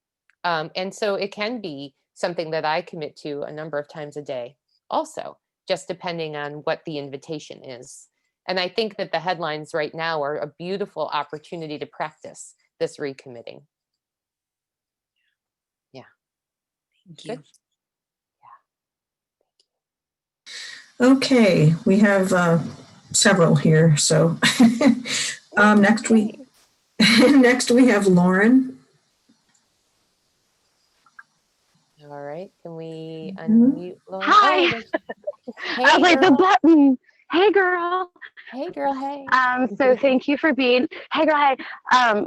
And so it can be something that I commit to a number of times a day also, just depending on what the invitation is. And I think that the headlines right now are a beautiful opportunity to practice this recommitting. Yeah. Thank Good. you. Okay, we have several here. So next we next we have Lauren. All right, can we Mhm. unmute Laura? Hi. Hey, I was like, the girl. button. Hey, girl. Hey, girl. Hey. So thank you for being. Hey, girl. Hey.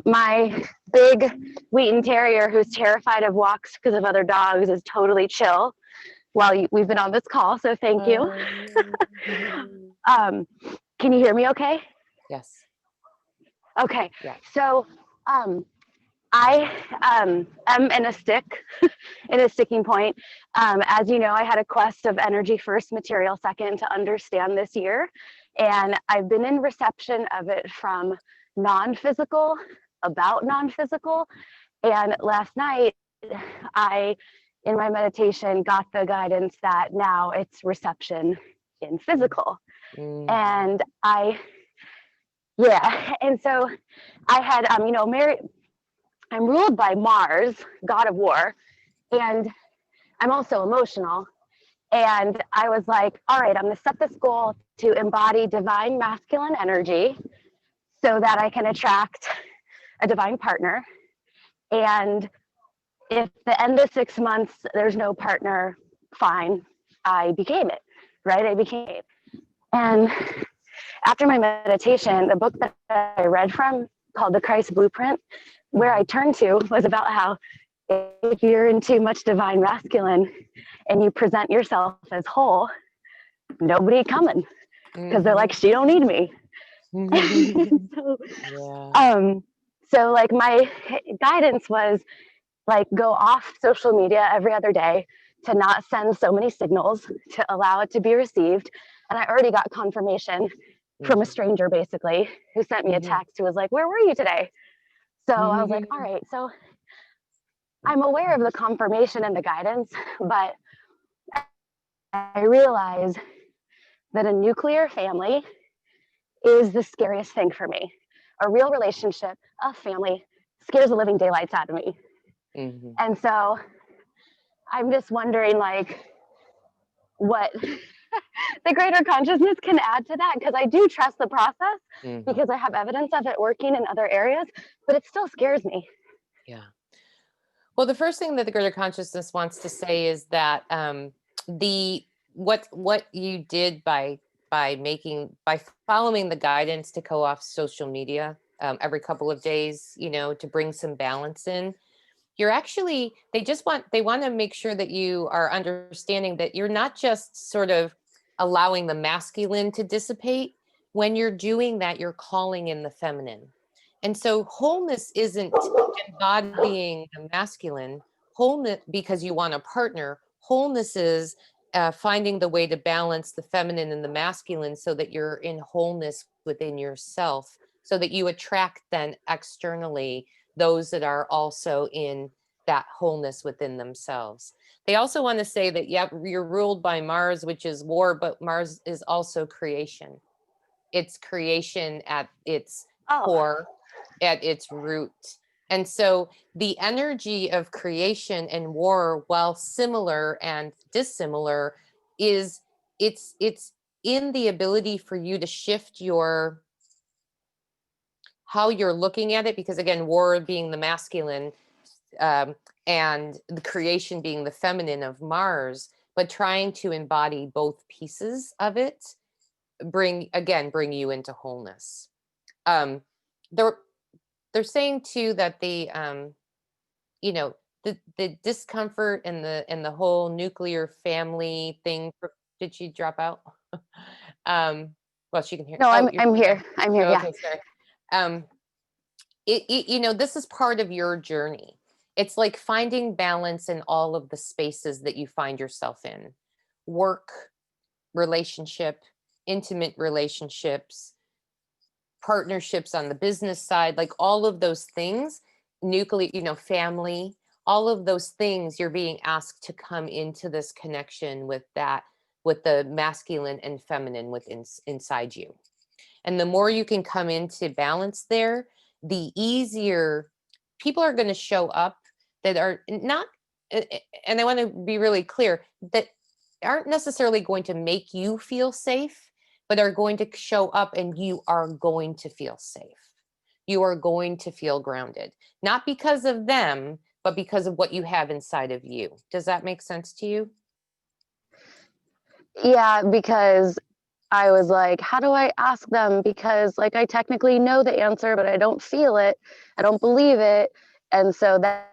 My big Wheaten Terrier, who's terrified of walks because of other dogs, is totally chill while we've been on this call. So thank you. Um, can you hear me? Okay. Yes. Okay. Yeah. So, um, I am in a in a sticking point. As you know, I had a quest of energy first, material second to understand this year. And I've been in reception of it from non-physical, about non-physical. And last night, I, in my meditation, got the guidance that now it's reception in physical. And and so I had, I'm ruled by Mars, god of war, and I'm also emotional. And I was like, all right, I'm going to set this goal to embody divine masculine energy so that I can attract a divine partner. And if the end of 6 months, there's no partner, fine, I became it, right? I became it. And after my meditation, the book that I read from called The Christ Blueprint, where I turned to was about how if you're in too much divine masculine and you present yourself as whole, nobody coming because they're like, she don't need me. So like my guidance was like go off social media every other day, to not send so many signals, to allow it to be received. And I already got confirmation from a stranger basically who sent me a text who was like, where were you today? So I was like, all right, so I'm aware of the confirmation and the guidance, but I realize that a nuclear family is the scariest thing for me. A real relationship, a family, scares the living daylights out of me. And so I'm just wondering like what the greater consciousness can add to that, because I do trust the process because I have evidence of it working in other areas, but it still scares me. Yeah. Well, the first thing that the greater consciousness wants to say is that what you did by following the guidance to go off social media every couple of days, to bring some balance in, you're actually, they want to make sure that you are understanding that you're not just sort of allowing the masculine to dissipate. When you're doing that, you're calling in the feminine. And so wholeness isn't embodying the masculine. Wholeness, because you want a partner, wholeness is finding the way to balance the feminine and the masculine so that you're in wholeness within yourself, so that you attract then externally those that are also in that wholeness within themselves. They also want to say that, you're ruled by Mars, which is war, but Mars is also creation. It's creation at its core, at its root. And so the energy of creation and war, while similar and dissimilar, it's in the ability for you to shift how you're looking at it, because again, war being the masculine and the creation being the feminine of Mars, but trying to embody both pieces of it, bring you into wholeness. They're saying too that the discomfort and the whole nuclear family thing. Did she drop out? Well, she can hear. No, I'm here. I'm here. Okay, sorry. This is part of your journey. It's like finding balance in all of the spaces that you find yourself in: work, relationship, intimate relationships, partnerships on the business side, like all of those things, nuclear, family, all of those things. You're being asked to come into this connection with the masculine and feminine within inside you. And the more you can come into balance there, the easier people are going to show up that are not, and I want to be really clear, that aren't necessarily going to make you feel safe, but are going to show up and you are going to feel safe. You are going to feel grounded, not because of them, but because of what you have inside of you. Does that make sense to you? Yeah, because I was like, how do I ask them? Because like I technically know the answer, but I don't feel it. I don't believe it. And so that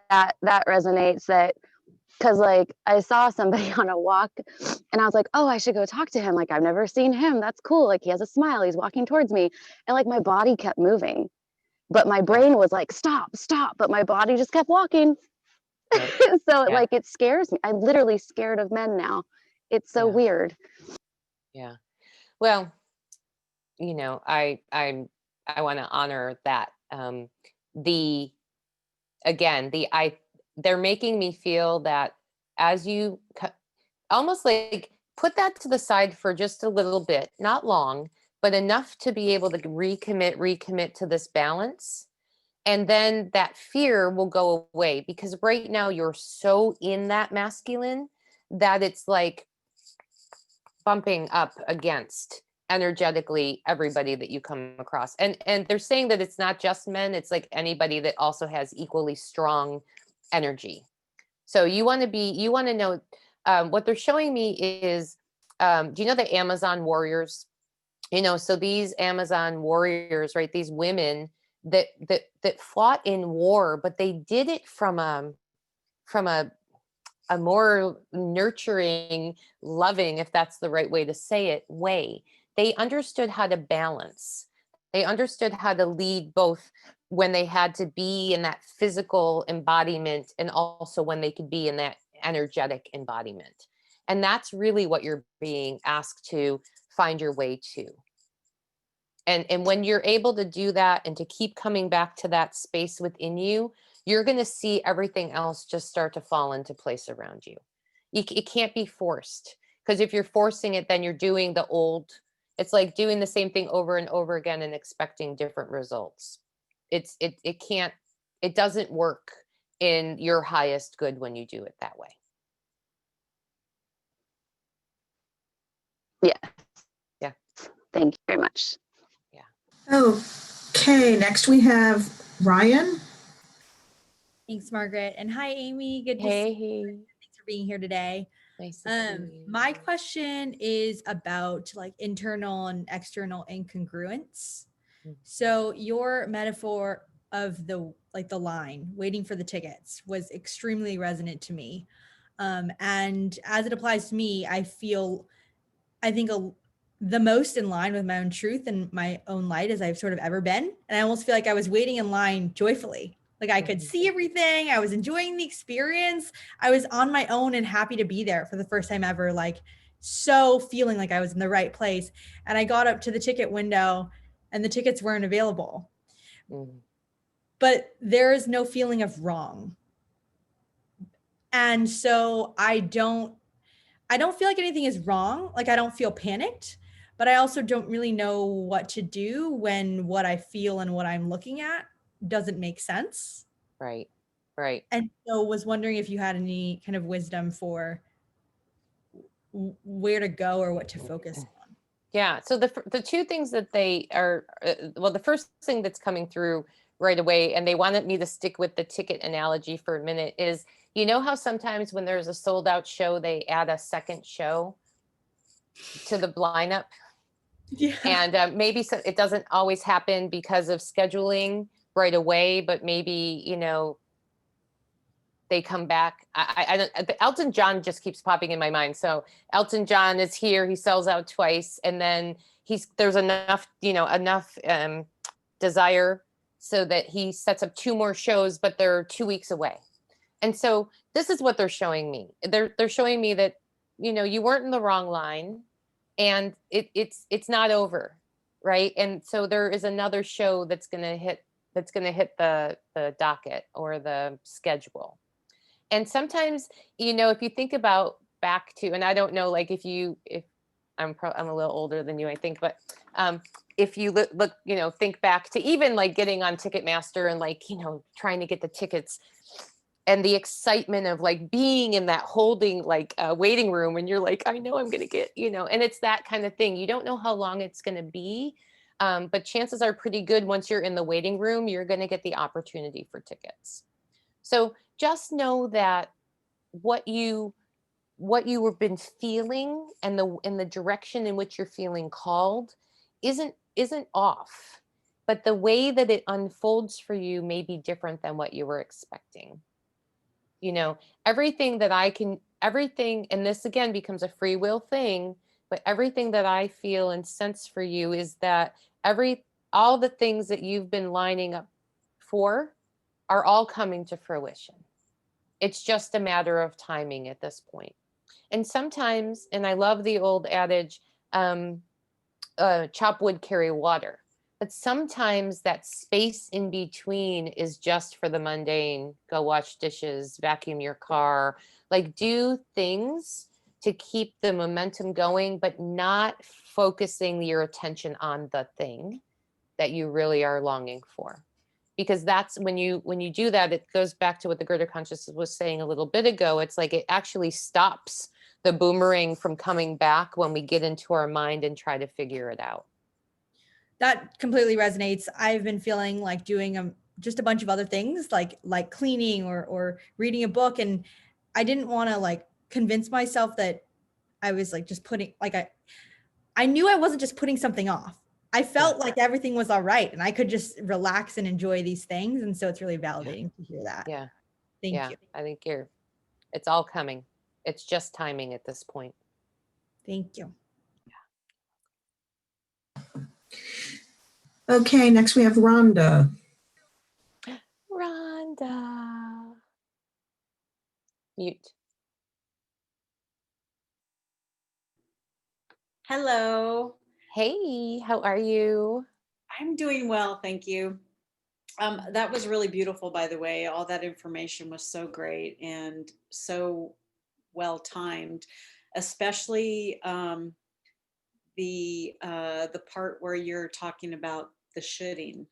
resonates, that because like I saw somebody on a walk and I was like, oh, I should go talk to him. Like, I've never seen him. That's cool. Like, he has a smile. He's walking towards me. And like my body kept moving. but my brain was like, stop, stop, but my body just kept walking. Right. So Yeah. like, it scares me. I'm literally scared of men now. It's so Yeah. weird. Yeah. Well, you know, I want to honor that. The again, they're making me feel that as you almost like put that to the side for just a little bit, not long, but enough to be able to recommit to this balance. And then that fear will go away, because right now you're so in that masculine that it's like bumping up against energetically everybody that you come across. And they're saying that it's not just men, it's like anybody that also has equally strong energy. So you want to know, what they're showing me is, do you know the Amazon warriors? You know, so these Amazon warriors, right? These women that fought in war, but they did it from a more nurturing, loving, if that's the right way to say it, way. They understood how to balance. They understood how to lead both when they had to be in that physical embodiment and also when they could be in that energetic embodiment. And that's really what you're being asked to find your way to. And when you're able to do that and to keep coming back to that space within you, you're going to see everything else just start to fall into place around you. It can't be forced, because if you're forcing it, then you're doing the old, it's like doing the same thing over and over again and expecting different results. It can't, it doesn't work in your highest good when you do it that way. Yeah. Yeah. Thank you very much. Okay, next we have Ryan. Thanks, Margaret. And hi, Amy. Good to see you. Hey, Thanks for being here today. nice to see you. My question is about like internal and external incongruence. Mhm. So your metaphor of the line waiting for the tickets was extremely resonant to me. And as it applies to me, I think the most in line with my own truth and my own light as I've sort of ever been. And I almost feel like I was waiting in line joyfully. Like I could see everything. I was enjoying the experience. I was on my own and happy to be there for the first time ever. Like so feeling like I was in the right place. And I got up to the ticket window and the tickets weren't available. Mhm. But there is no feeling of wrong. And so I don't feel like anything is wrong. Like I don't feel panicked, but I also don't really know what to do when what I feel and what I'm looking at doesn't make sense. Right, right. And so was wondering if you had any kind of wisdom for where to go or what to focus on. Yeah. So the two things that they are, well, the first thing that's coming through right away, and they wanted me to stick with the ticket analogy for a minute, is, you know how sometimes when there's a sold out show, they add a second show to the lineup? Yeah. And maybe it doesn't always happen because of scheduling right away, but maybe, you know, they come back. I don't, Elton John just keeps popping in my mind. So Elton John is here, he sells out twice, and then there's enough, you know, enough desire so that he sets up 2 more shows, but they're 2 weeks away. And so this is what they're showing me. They're showing me that, you know, you weren't in the wrong line, and it's not over, right? And so there is another show that's gonna hit the docket or the schedule. And sometimes, you know, if you think about back to, and I don't know, like if I'm a little older than you, I think, but if you look, you know, think back to even like getting on Ticketmaster and like, you know, trying to get the tickets and the excitement of like being in that holding like waiting room, and you're like, I know I'm going to get, you know, and it's that kind of thing. You don't know how long it's going to be, but chances are pretty good once you're in the waiting room, you're going to get the opportunity for tickets. So just know that what you have been feeling and the direction in which you're feeling called isn't off, but the way that it unfolds for you may be different than what you were expecting. You know, everything, and this again becomes a free will thing, but everything that I feel and sense for you is that all the things that you've been lining up for are all coming to fruition. It's just a matter of timing at this point. And sometimes, and I love the old adage, chop wood, carry water. But sometimes that space in between is just for the mundane. Go wash dishes, vacuum your car, like do things to keep the momentum going, but not focusing your attention on the thing that you really are longing for. Because that's when you do that, it goes back to what the greater consciousness was saying a little bit ago. It's like it actually stops the boomerang from coming back when we get into our mind and try to figure it out. That completely resonates. I've been feeling like doing just a bunch of other things like cleaning or reading a book. And I didn't want to like convince myself that I was like just putting like I knew I wasn't just putting something off. I felt like everything was all right and I could just relax and enjoy these things. And so it's really validating to hear that. Yeah. Thank you. I think it's all coming. It's just timing at this point. Thank you. Okay, next we have Rhonda. Rhonda. Mute. Hello, Hey, how are you? I'm doing well, thank you. That was really beautiful, by the way. All that information was so great and so well timed, especially the part where you're talking about the shoulding.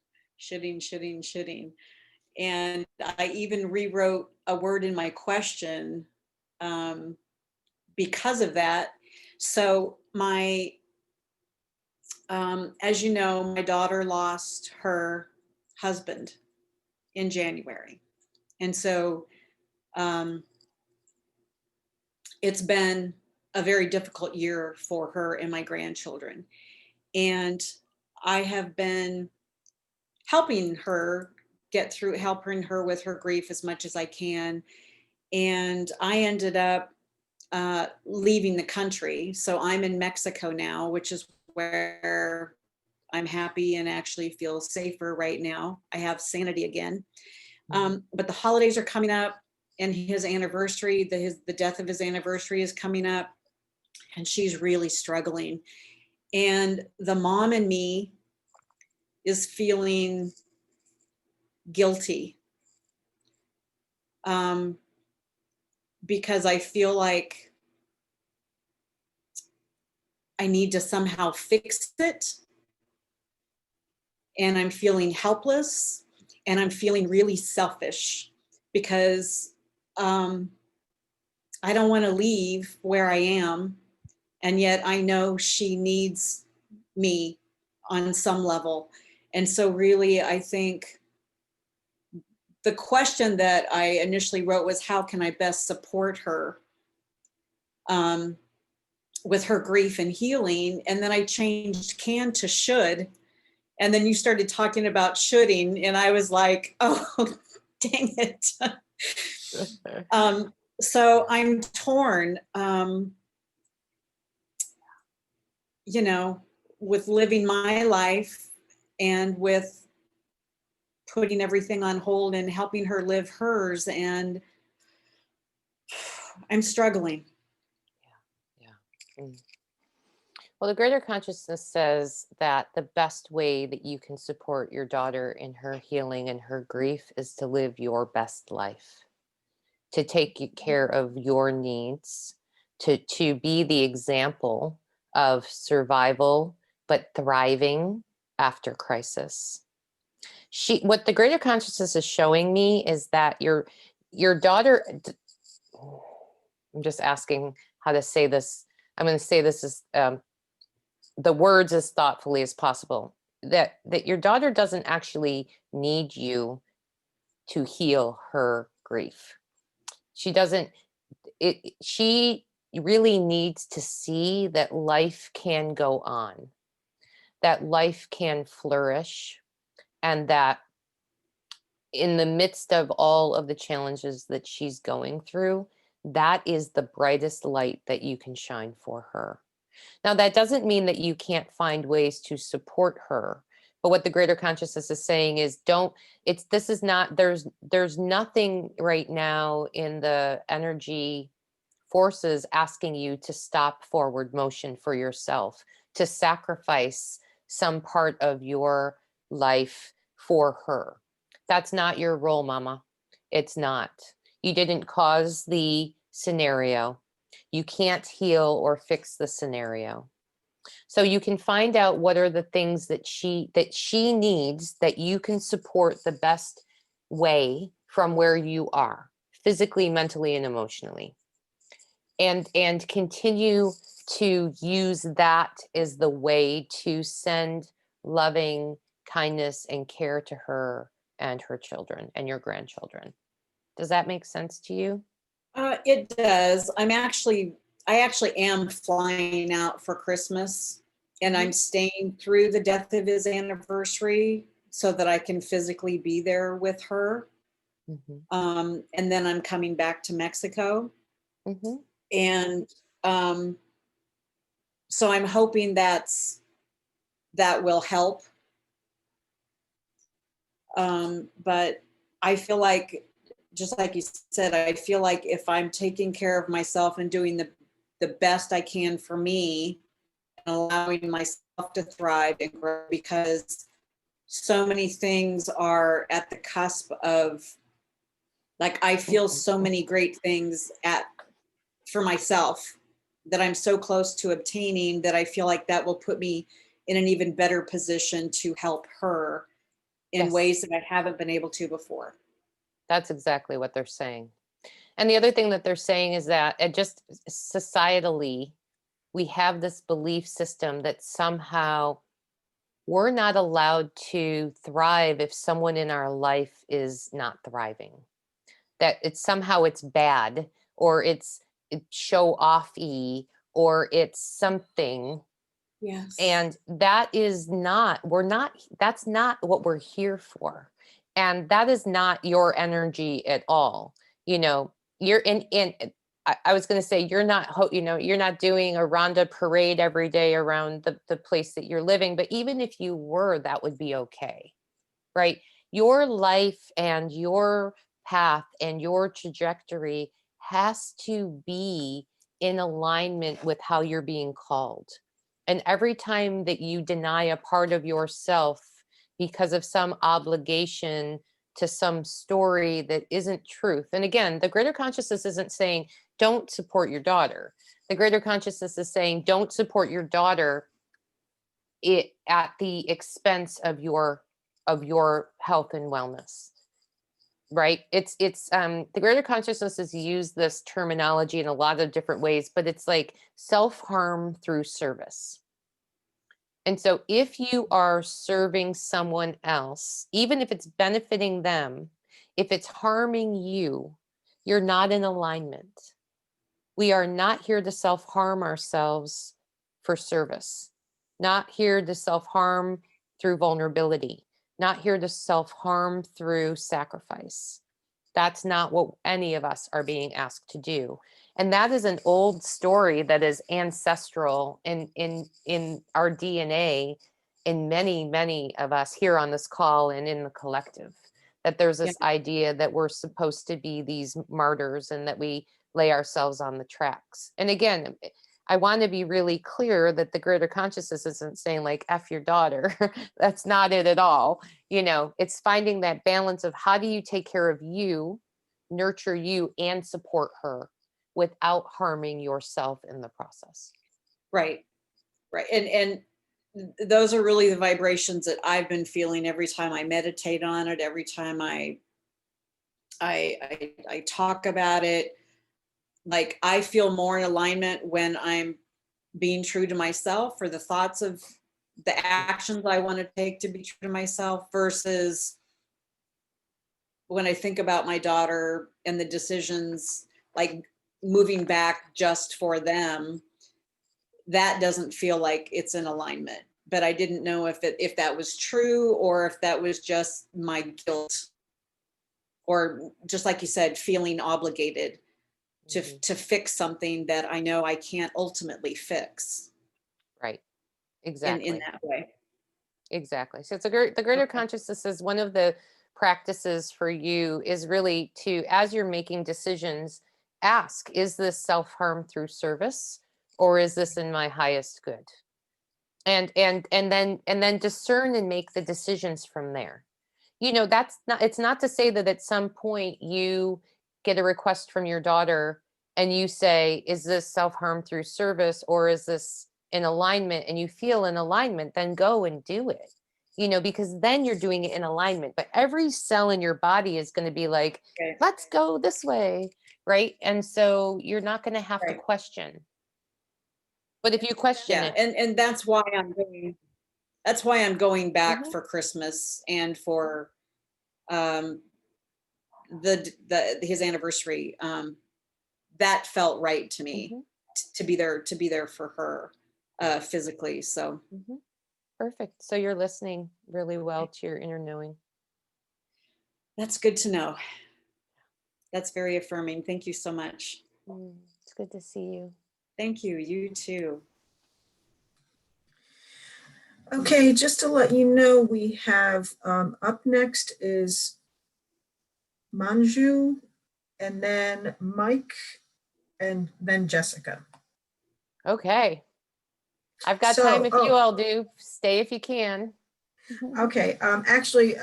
And I even rewrote a word in my question because of that. So as you know, my daughter lost her husband in January. And so it's been a very difficult year for her and my grandchildren. And I have been helping her with her grief as much as I can. And I ended up leaving the country. So I'm in Mexico now, which is where I'm happy and actually feel safer right now. I have sanity again. But the holidays are coming up and his anniversary, the death of his anniversary is coming up and she's really struggling. And the mom in me is feeling guilty because I feel like I need to somehow fix it. And I'm feeling helpless and I'm feeling really selfish because I don't want to leave where I am. And yet I know she needs me on some level. And so really, I think the question that I initially wrote was, how can I best support her with her grief and healing? And then I changed can to should. And then you started talking about shoulding, and I was like, oh, dang it. So I'm torn, with living my life and with putting everything on hold and helping her live hers. And I'm struggling. Yeah. Well, the greater consciousness says that the best way that you can support your daughter in her healing and her grief is to live your best life, to take care of your needs, to be the example of survival, but thriving after crisis. What the greater consciousness is showing me is that your daughter, I'm just asking how to say this. I'm going to say this as the words as thoughtfully as possible, that your daughter doesn't actually need you to heal her grief. She doesn't, she really needs to see that life can go on, that life can flourish, and that in the midst of all of the challenges that she's going through, that is the brightest light that you can shine for her. Now, that doesn't mean that you can't find ways to support her But what the greater consciousness is saying is this is not, there's nothing right now in the energy forces asking you to stop forward motion for yourself, to sacrifice some part of your life for her. That's not your role, mama. It's not. You didn't cause the scenario. You can't heal or fix the scenario. So you can find out what are the things that she needs that you can support the best way from where you are, physically, mentally, and emotionally. And continue to use that as the way to send loving kindness and care to her and her children and your grandchildren. Does that make sense to you? It does. I actually am flying out for Christmas, and I'm staying through the death of his anniversary so that I can physically be there with her. Mm-hmm. And then I'm coming back to Mexico. Mm-hmm. And so I'm hoping that will help. But I feel like, just like you said, I feel like if I'm taking care of myself and doing the best I can for me and allowing myself to thrive and grow, because so many things are at the cusp of, like, I feel so many great things for myself that I'm so close to obtaining, that I feel like that will put me in an even better position to help her in Yes. ways that I haven't been able to before. That's exactly what they're saying. And the other thing that they're saying is that just societally, we have this belief system that somehow we're not allowed to thrive if someone in our life is not thriving. That it's bad, or it's show off-y, or it's something. Yes. And that's not what we're here for. And that is not your energy at all. You're I was going to say, you're not doing a Rhonda parade every day around the place that you're living. But even if you were, that would be okay, right? Your life and your path and your trajectory has to be in alignment with how you're being called. And every time that you deny a part of yourself because of some obligation to some story that isn't truth. And again, the greater consciousness isn't saying don't support your daughter. The greater consciousness is saying don't support your daughter at the expense of your health and wellness. Right? It's the greater consciousness has used this terminology in a lot of different ways, but it's like self-harm through service. And so if you are serving someone else, even if it's benefiting them, if it's harming you, you're not in alignment. We are not here to self-harm ourselves for service, not here to self-harm through vulnerability, not here to self-harm through sacrifice. That's not what any of us are being asked to do. And that is an old story that is ancestral in our DNA, in many of us here on this call and in the collective. That there's this idea that we're supposed to be these martyrs and that we lay ourselves on the tracks. And again, I want to be really clear that the greater consciousness isn't saying like F your daughter. That's not it at all. It's finding that balance of how do you take care of you, nurture you, and support her without harming yourself in the process. Right. And those are really the vibrations that I've been feeling every time I meditate on it, every time I talk about it. Like, I feel more in alignment when I'm being true to myself, or the thoughts of the actions I want to take to be true to myself, versus when I think about my daughter and the decisions, like moving back just for them. That doesn't feel like it's in alignment. But I didn't know if that was true, or if that was just my guilt, or just like you said, feeling obligated to fix something that I know I can't ultimately fix. Right. Exactly. In that way. Exactly. So it's the greater consciousness is one of the practices for you is really to, as you're making decisions, ask, is this self-harm through service or is this in my highest good? And then discern and make the decisions from there. That's not, it's not to say that at some point you get a request from your daughter and you say, is this self-harm through service or is this in alignment, and you feel in alignment, then go and do it. Because then you're doing it in alignment. But every cell in your body is going to be like, Okay. let's go this way, right? And so you're not going to have to Right. question. But if you question Yeah, it, and that's why I'm going back Mhm. for Christmas and for um the his anniversary. That felt right to me, Mhm. to be there for her physically. So Mhm. Perfect. So you're listening really well to your inner knowing. that's good to know. That's very affirming. Thank you so much. It's good to see you. Thank you. You too. Okay, just to let you know, we have up next is Manju, and then Mike, and then Jessica. Okay. I've got time if you all do. Stay if you can. Okay, actually,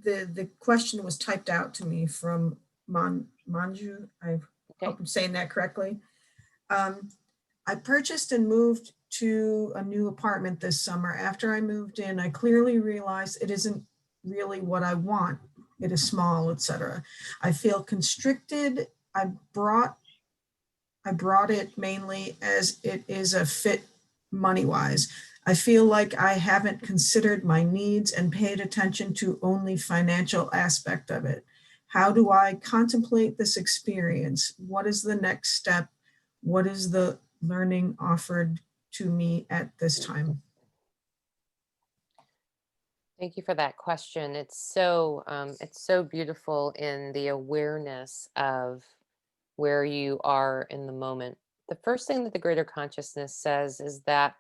the question was typed out to me from Manju. I Okay. hope I'm saying that correctly. I purchased and moved to a new apartment this summer. After I moved in, I clearly realized it isn't really what I want. It is small, etc. I feel constricted. I brought it mainly as it is a fit money-wise. I feel like I haven't considered my needs and paid attention to only financial aspect of it. How do I contemplate this experience? What is the next step? What is the learning offered to me at this time? Thank you for that question. It's so beautiful in the awareness of where you are in the moment. The first thing that the greater consciousness says is that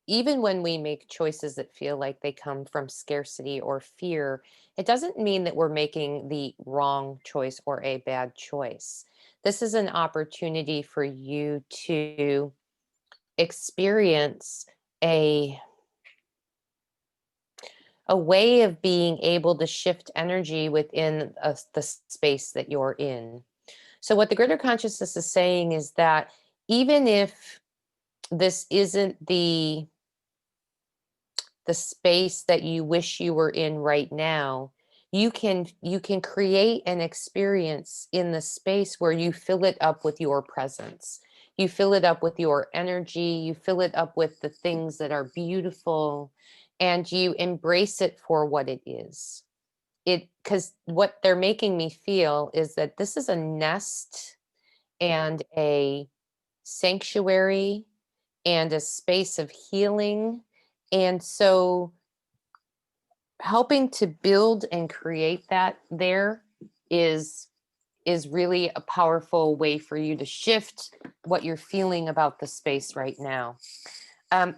even when we make choices that feel like they come from scarcity or fear, it doesn't mean that we're making the wrong choice or a bad choice. This is an opportunity for you to experience a way of being able to shift energy within the space that you're in. So, what the greater consciousness is saying is that even if this isn't the space that you wish you were in right now, you can create an experience in the space where you fill it up with your presence. You fill it up with your energy, you fill it up with the things that are beautiful, and you embrace it for what it is. It Because what they're making me feel is that this is a nest and a sanctuary and a space of healing. And so helping to build and create that there is really a powerful way for you to shift what you're feeling about the space right now.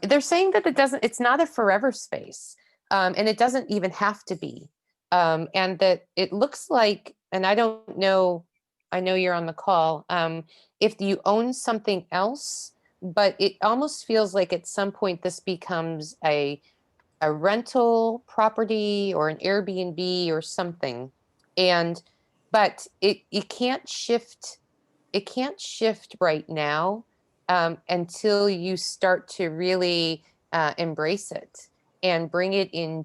They're saying that it's not a forever space, and it doesn't even have to be. And that it looks like, and I don't know, I know you're on the call, if you own something else, but it almost feels like at some point this becomes a rental property or an Airbnb or something. And but it can't shift. It can't shift right now, until you start to really embrace it and bring it in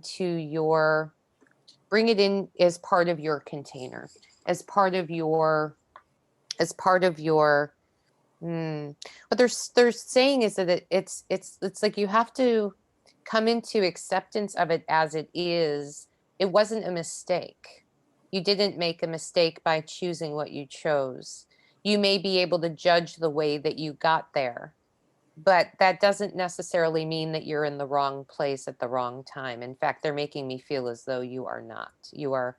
as part of your container, as part of your as part of your what they're saying is that it's like you have to come into acceptance of it as it is. It wasn't a mistake. You didn't make a mistake by choosing what you chose. You may be able to judge the way that you got there, but that doesn't necessarily mean that you're in the wrong place at the wrong time. In fact, they're making me feel as though you are not. You're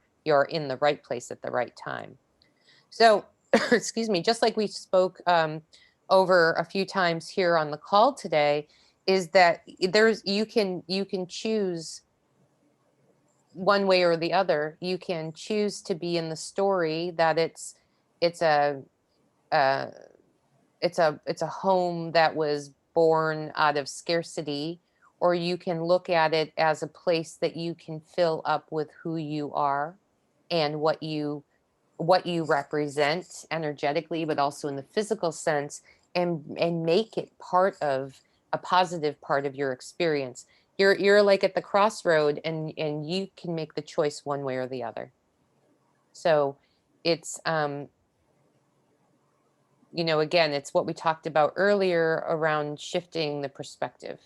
in the right place at the right time. So, excuse me, just like we spoke over a few times here on the call today, is that you can choose one way or the other. You can choose to be in the story that it's a uh, it's a home that was born out of scarcity, or you can look at it as a place that you can fill up with who you are and what you represent energetically, but also in the physical sense, and make it part of a positive part of your experience. You're like at the crossroad, and you can make the choice one way or the other. So it's again, it's what we talked about earlier around shifting the perspective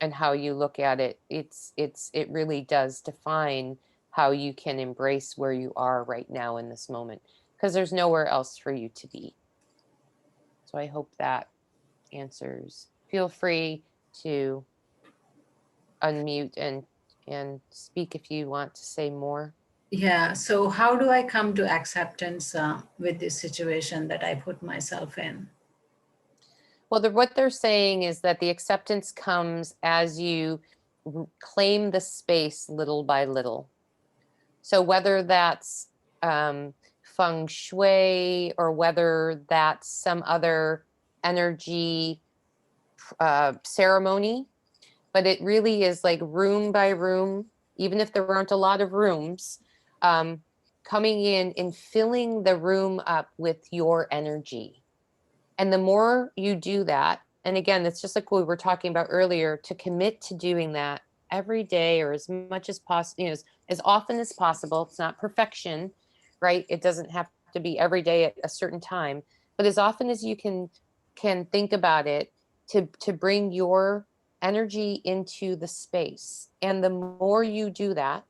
and how you look at it. It really does define how you can embrace where you are right now in this moment, because there's nowhere else for you to be. So I hope that answers. Feel free to unmute and speak if you want to say more. Yeah, so how do I come to acceptance with this situation that I put myself in? Well, what they're saying is that the acceptance comes as you claim the space little by little. So whether that's feng shui, or whether that's some other energy ceremony, but it really is like room by room, even if there aren't a lot of rooms, coming in and filling the room up with your energy. And the more you do that, and again, it's just like we were talking about earlier, to commit to doing that every day, or as much as possible, as often as possible. It's not perfection, right? It doesn't have to be every day at a certain time, but as often as you can think about it, to bring your energy into the space. And the more you do that,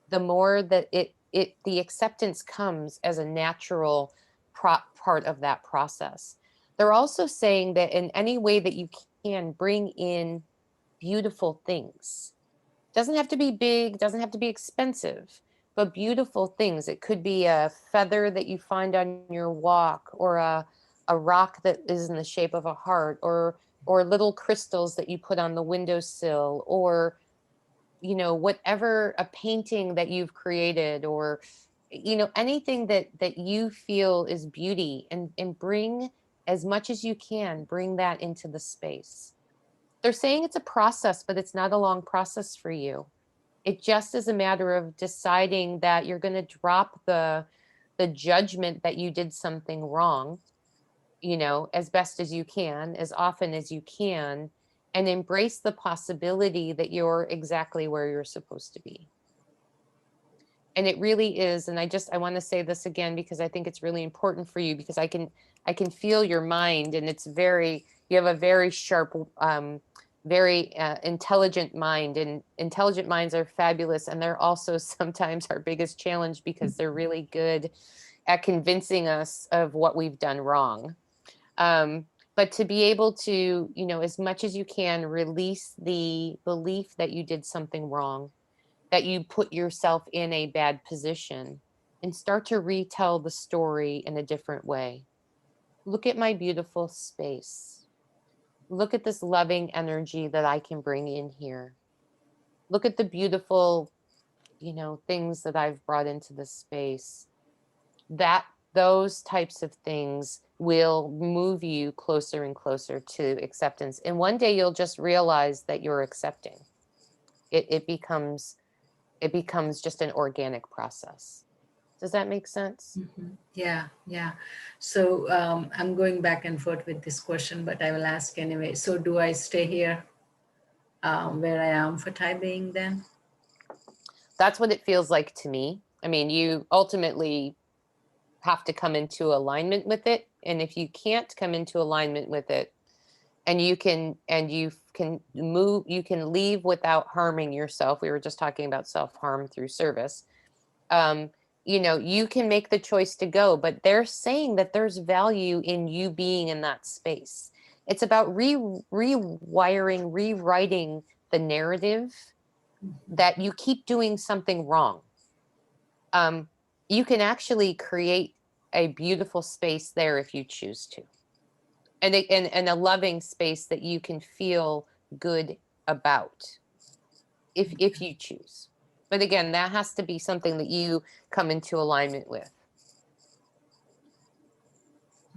the more that the acceptance comes as a natural part of that process. They're also saying that in any way that you can, bring in beautiful things. Doesn't have to be big, doesn't have to be expensive, but beautiful things. It could be a feather that you find on your walk, or a rock that is in the shape of a heart, or little crystals that you put on the windowsill, or whatever, a painting that you've created, or anything that you feel is beauty, and bring as much as you can, bring that into the space. They're saying it's a process, but it's not a long process for you. It just is a matter of deciding that you're going to drop the judgment that you did something wrong, as best as you can, as often as you can, and embrace the possibility that you're exactly where you're supposed to be. And it really is. And I want to say this again, because I think it's really important for you, because I can feel your mind, and you have a very sharp, very intelligent mind, and intelligent minds are fabulous. And they're also sometimes our biggest challenge, because they're really good at convincing us of what we've done wrong. But to be able to, as much as you can, release the belief that you did something wrong, that you put yourself in a bad position, and start to retell the story in a different way. Look at my beautiful space. Look at this loving energy that I can bring in here. Look at the beautiful, things that I've brought into this space. Those types of things will move you closer and closer to acceptance. And one day you'll just realize that you're accepting. It becomes just an organic process. Does that make sense? Yeah, yeah. So I'm going back and forth with this question, but I will ask anyway. So do I stay here where I am for time being then? That's what it feels like to me. I mean, you ultimately have to come into alignment with it. And if you can't come into alignment with it, and you can move, you can leave without harming yourself. We were just talking about self-harm through service. You can make the choice to go, but they're saying that there's value in you being in that space. It's about rewiring, rewriting the narrative that you keep doing something wrong. You can actually create a beautiful space there if you choose to. and a loving space that you can feel good about if you choose. But again, that has to be something that you come into alignment with.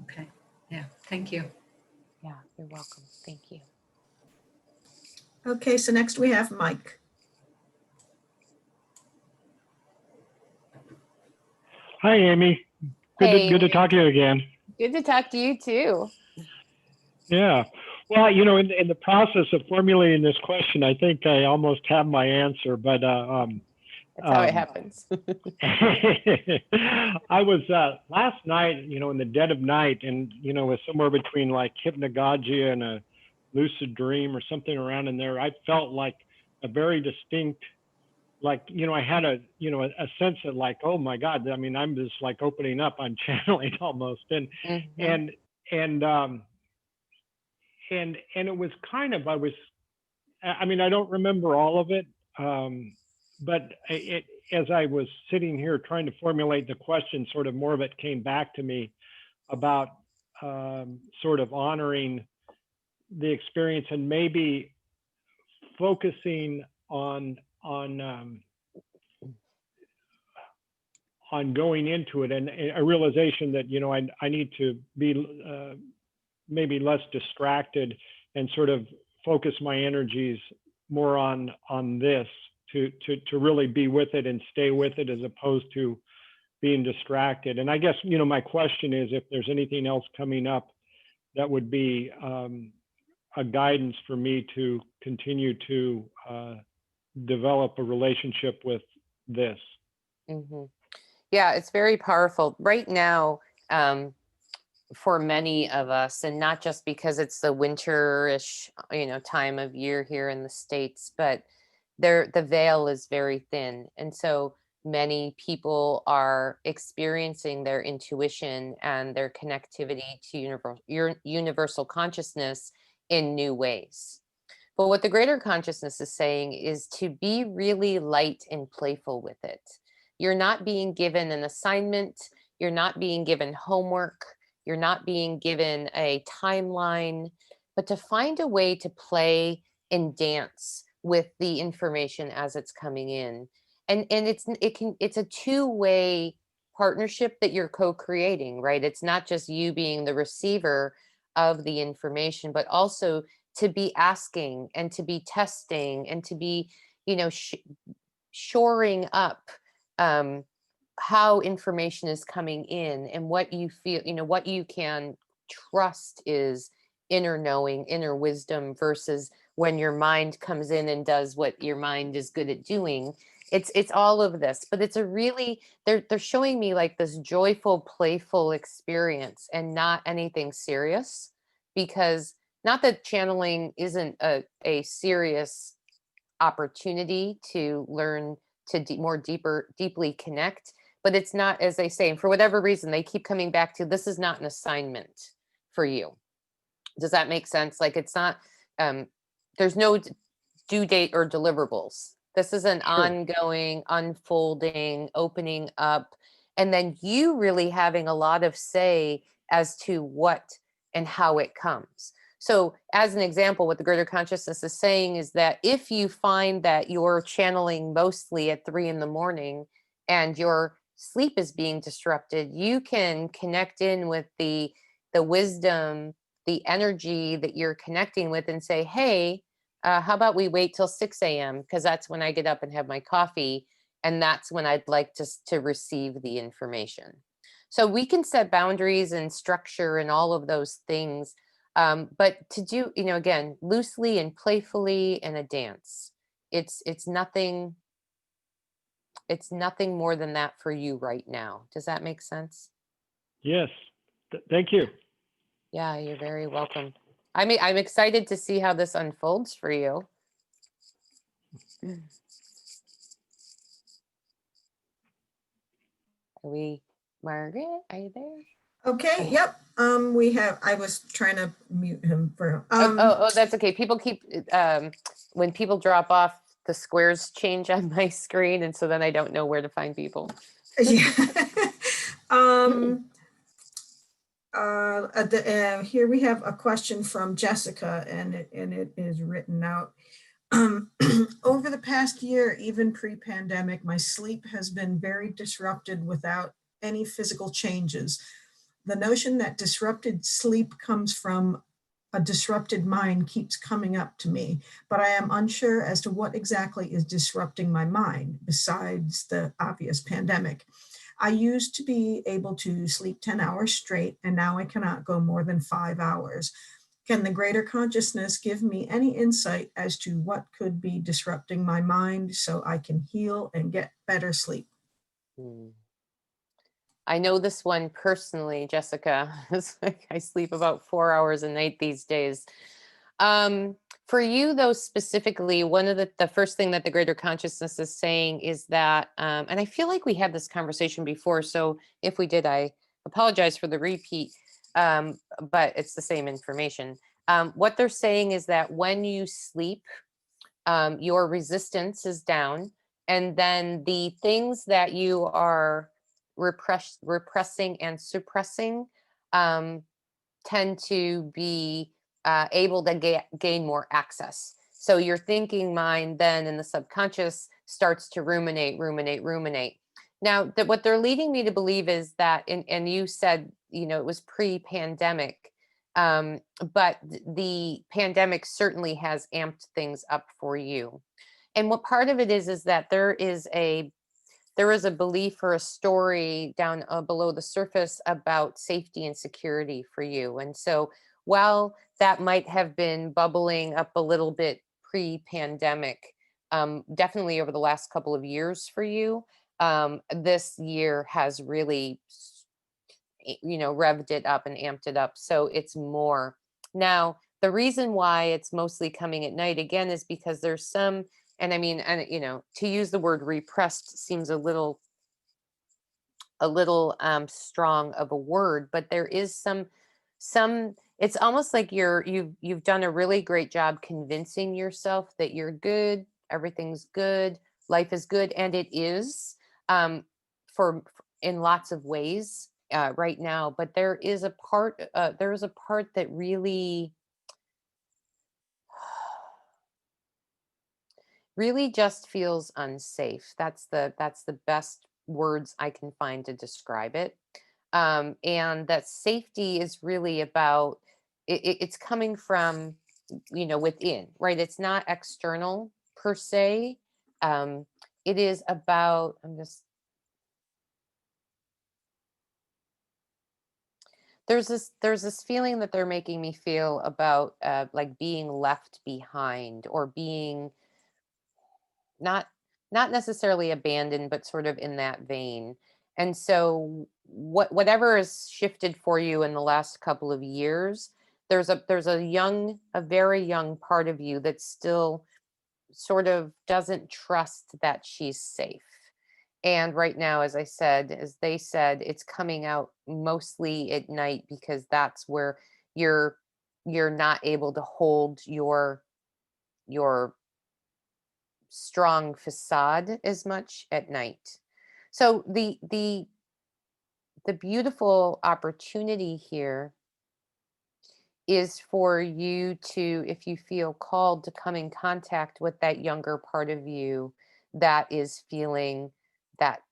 Okay. Yeah. Thank you. Yeah, you're welcome. Thank you. Okay, so next we have Mike. Hi, Amy. Good Hey, to talk to you again. good to talk to you too. Yeah. Well, in the process of formulating this question, I think I almost have my answer, but That's how it happens. I was last night, in the dead of night, and it was somewhere between like hypnagogia and a lucid dream or something around in there. I felt like a very distinct, like, I had a sense of like, oh my God, I mean, I'm just like opening up, I'm channeling almost. And, Mhm. and it was kind of, I mean, I don't remember all of it. But as I was sitting here trying to formulate the question, sort of more of it came back to me about sort of honoring the experience and maybe focusing on going into it, and a realization that I need to be maybe less distracted and sort of focus my energies more on this to really be with it and stay with it, as opposed to being distracted. And I guess my question is if there's anything else coming up that would be a guidance for me to continue to develop a relationship with this. Mm-hmm. Yeah, it's very powerful right now for many of us, and not just because it's the winterish, time of year here in the States, but the veil is very thin, and so many people are experiencing their intuition and their connectivity to universal consciousness in new ways. But what the greater consciousness is saying is to be really light and playful with it. You're not being given an assignment, you're not being given homework, you're not being given a timeline, but to find a way to play and dance with the information as it's coming in. And it's a two-way partnership that you're co-creating, right? It's not just you being the receiver of the information, but also to be asking and to be testing and to be, shoring up how information is coming in, and what you feel, what you can trust is inner knowing, inner wisdom, versus when your mind comes in and does what your mind is good at doing. It's all of this, but it's a really, they're showing me like this joyful, playful experience and not anything serious, because not that channeling isn't a serious opportunity to learn to deeply connect, but it's not, as they say, and for whatever reason, they keep coming back to, this is not an assignment for you. Does that make sense? Like, it's not, there's no due date or deliverables. This is an ongoing, unfolding, opening up, and then you really having a lot of say as to what and how it comes. So as an example, what the greater consciousness is saying is that if you find that you're channeling mostly at 3 a.m. and your sleep is being disrupted, you can connect in with the wisdom, the energy that you're connecting with, and say, hey, how about we wait till 6 a.m. because that's when I get up and have my coffee, and that's when I'd like to receive the information. So we can set boundaries and structure and all of those things, but to do, again, loosely and playfully in a dance. It's nothing more than that for you right now. Does that make sense? Yes. Thank you. Yeah, you're very welcome. I mean, I'm excited to see how this unfolds for you. Margaret, are you there? Okay, yep. I was trying to mute him for, Oh, that's okay. People keep, when people drop off, the squares change on my screen, and so then I don't know where to find people. yeah. Here we have a question from Jessica, and it is written out. Over the past year, even pre-pandemic, my sleep has been very disrupted without any physical changes. The notion that disrupted sleep comes from a disrupted mind keeps coming up to me, but I am unsure as to what exactly is disrupting my mind besides the obvious pandemic. I used to be able to sleep 10 hours straight, and now I cannot go more than 5 hours. Can the greater consciousness give me any insight as to what could be disrupting my mind so I can heal and get better sleep? Hmm. I know this one personally, Jessica. It's like I sleep about 4 hours a night these days. For you, though, specifically, one of the first thing that the greater consciousness is saying is that, and I feel like we had this conversation before, so if we did, I apologize for the repeat, but it's the same information. What they're saying is that when you sleep, your resistance is down, and then the things that you are repressing and suppressing um, tend to be able to gain more access. So your thinking mind then in the subconscious starts to ruminate. Now, what they're leading me to believe is that, and you said, it was pre-pandemic, but the pandemic certainly has amped things up for you. And what part of it is that there is a belief or a story down below the surface about safety and security for you. And so while that might have been bubbling up a little bit pre-pandemic, definitely over the last couple of years for you, this year has really, revved it up and amped it up. So it's more. Now, the reason why it's mostly coming at night again is because there's some, and I mean, and to use the word repressed seems a little strong of a word, but there is some it's almost like you've done a really great job convincing yourself that you're good, everything's good, life is good, and it is, for in lots of ways right now. But there is a part that really really just feels unsafe. That's the best words I can find to describe it. And that safety is really about it's coming from within, right? It's not external per se. It is about, there's this feeling that they're making me feel about like being left behind, or being not not necessarily abandoned, but sort of in that vein. And so whatever has shifted for you in the last couple of years, there's a very young part of you that still sort of doesn't trust that she's safe. And right now, as they said, it's coming out mostly at night, because that's where you're you're not able to hold your strong facade as much at night. So the beautiful opportunity here is for you to, if you feel called, to come in contact with that younger part of you that is feeling that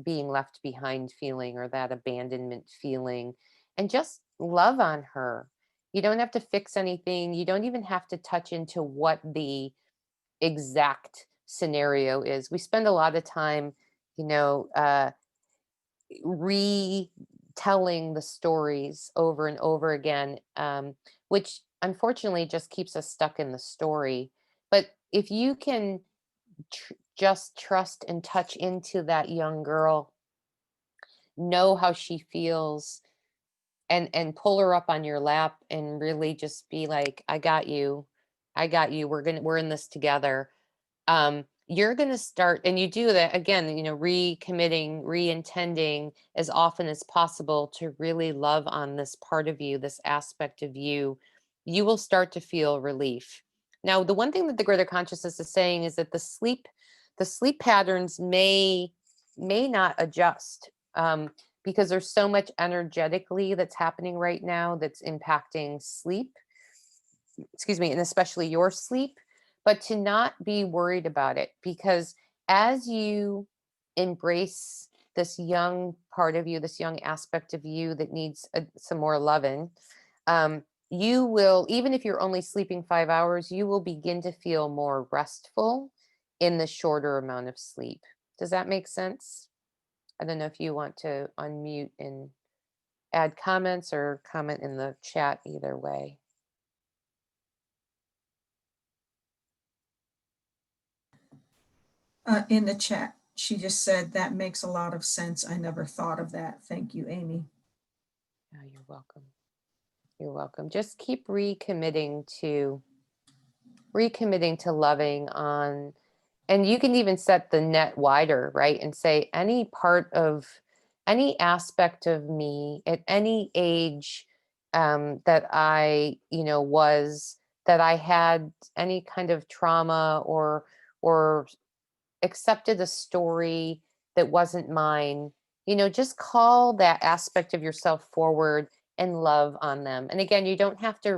being left behind feeling, or that abandonment feeling, and just love on her. You don't have to fix anything. You don't even have to touch into what the exact scenario is. We spend a lot of time, you know, retelling the stories over and over again, which unfortunately just keeps us stuck in the story. But if you can just trust and touch into that young girl, know how she feels, and pull her up on your lap, and really just be like, I got you, we're in this together. You're going to start, and you do that again, recommitting, re-intending as often as possible to really love on this part of you, this aspect of you. You will start to feel relief. Now, the one thing that the greater consciousness is saying is that the sleep patterns may not adjust. because there's so much energetically that's happening right now that's impacting sleep, excuse me, and especially your sleep, but to not be worried about it, because as you embrace this young part of you, this young aspect of you that needs some more loving, you will, even if you're only sleeping 5 hours, you will begin to feel more restful in the shorter amount of sleep. Does that make sense? I don't know if you want to unmute and add comments or comment in the chat, either way. In the chat, she just said, that makes a lot of sense. I never thought of that. Thank you, Amy. Oh, you're welcome. You're welcome. Just keep recommitting to loving on, and you can even set the net wider, right? And say any part of, any aspect of me at any age that I, that I had any kind of trauma or accepted a story that wasn't mine, just call that aspect of yourself forward and love on them. And again, you don't have to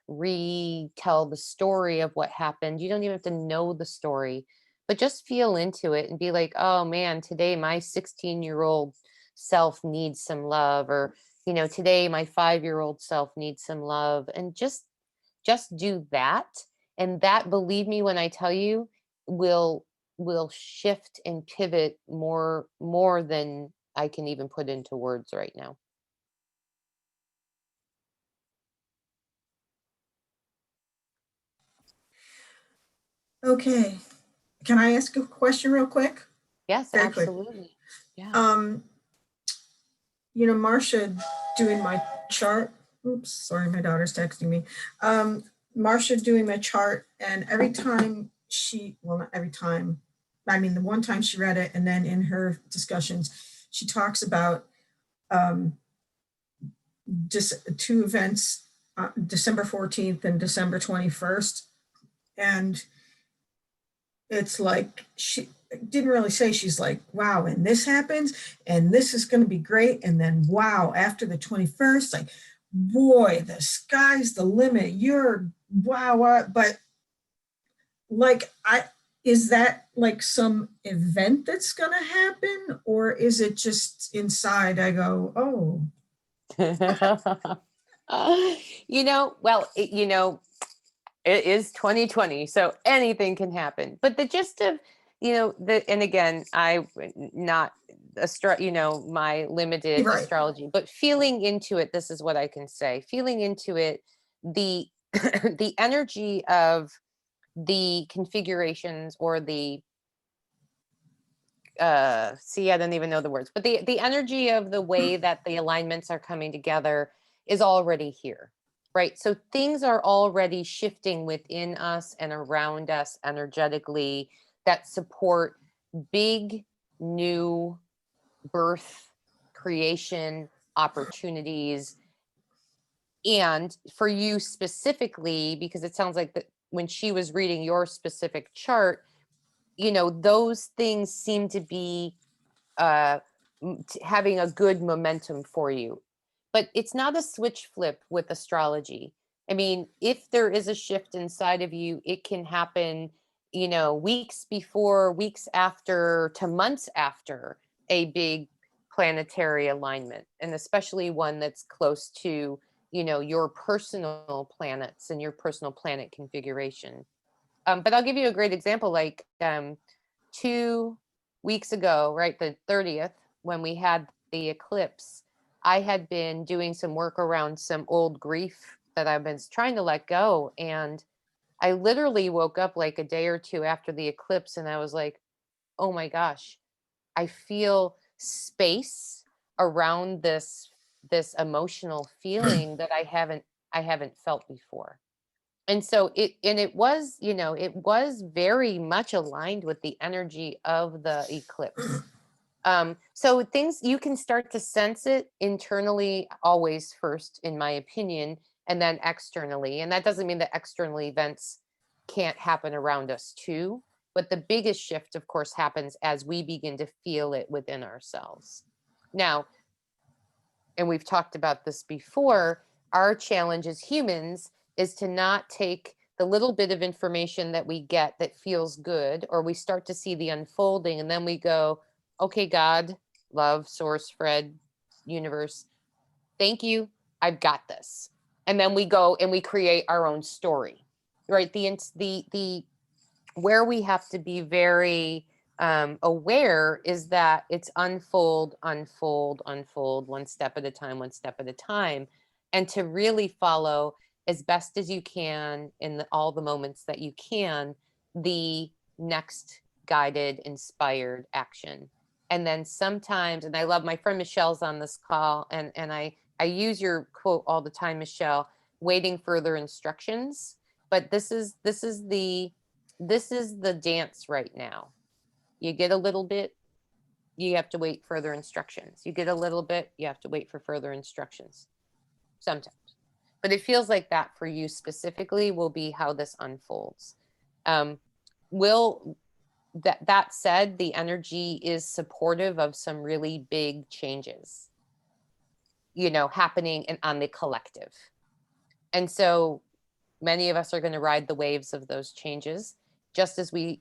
retell the story of what happened. You don't even have to know the story, but just feel into it and be like, oh man, today my 16-year-old self needs some love, or today my 5-year-old self needs some love, and just do that. And that, believe me when I tell you, will shift and pivot more than I can even put into words right now. Okay. Can I ask a question real quick? Yes, Very quick. absolutely. Yeah. Marcia doing my chart. Oops, sorry, my daughter's texting me. Marcia doing my chart, and every time not every time, I mean, the one time she read it, and then in her discussions, she talks about just 2 events, December 14th and December 21st. And it's like, she didn't really say, she's like, wow, and this happens, and this is going to be great. And then, wow, after the 21st, like, boy, the sky's the limit. You're wow. But like, is that like some event that's going to happen, or is it just inside I go, oh? Well, it is 2020, so anything can happen. But the gist of, and again, I not my limited Right. astrology, but feeling into it, this is what I can say. Feeling into it, the the energy of the configurations, or the I don't even know the words, but the energy of the way that the alignments are coming together is already here, right? So things are already shifting within us and around us energetically that support big new birth, creation, opportunities. And for you specifically, because it sounds like that when she was reading your specific chart, those things seem to be having a good momentum for you. But it's not a switch flip with astrology. I mean, if there is a shift inside of you, it can happen, weeks before, weeks after, to months after a big planetary alignment, and especially one that's close to, your personal planets and your personal planet configuration. But I'll give you a great example. Like 2 weeks ago, right, the 30th, when we had the eclipse, I had been doing some work around some old grief that I've been trying to let go. And I literally woke up like a day or two after the eclipse, and I was like, oh my gosh, I feel space around this emotional feeling that I haven't felt before. And so it was, it was very much aligned with the energy of the eclipse. So things, you can start to sense it internally always first, in my opinion, and then externally. And that doesn't mean that external events can't happen around us too. But the biggest shift, of course, happens as we begin to feel it within ourselves. Now, and we've talked about this before, our challenge as humans is to not take the little bit of information that we get that feels good, or we start to see the unfolding and then we go, okay, God, love, source, Fred, universe, thank you, I've got this. And then we go and we create our own story, right? The where we have to be very aware is that it's unfold, unfold, unfold, one step at a time, one step at a time, and to really follow as best as you can in all the moments that you can, the next guided, inspired action. And then sometimes, and I love my friend Michelle's on this call, and I use your quote all the time, Michelle, waiting further instructions. But this is the dance right now. You get a little bit, you have to wait further instructions. You get a little bit, you have to wait for further instructions sometimes. But it feels like that for you specifically will be how this unfolds. That said, the energy is supportive of some really big changes, happening on the collective. And so many of us are going to ride the waves of those changes, just as we,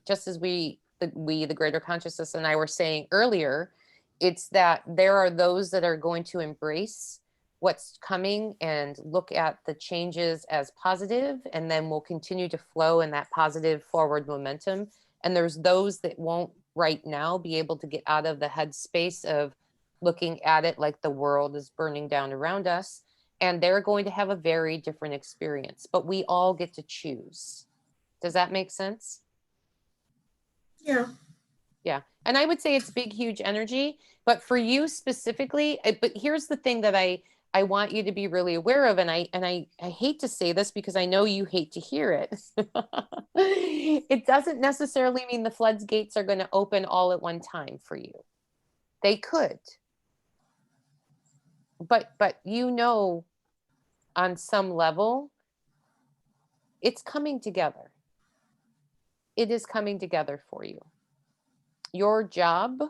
the greater consciousness and I were saying earlier. It's that there are those that are going to embrace what's coming and look at the changes as positive, and then we'll continue to flow in that positive forward momentum. And there's those that won't right now be able to get out of the headspace of looking at it like the world is burning down around us, and they're going to have a very different experience, but we all get to choose. Does that make sense? Yeah. Yeah. And I would say it's big, huge energy, but for you specifically, but here's the thing that I want you to be really aware of. And I hate to say this because I know you hate to hear it. It doesn't necessarily mean the floodgates are going to open all at one time for you. They could. But on some level, it's coming together. It is coming together for you. Your job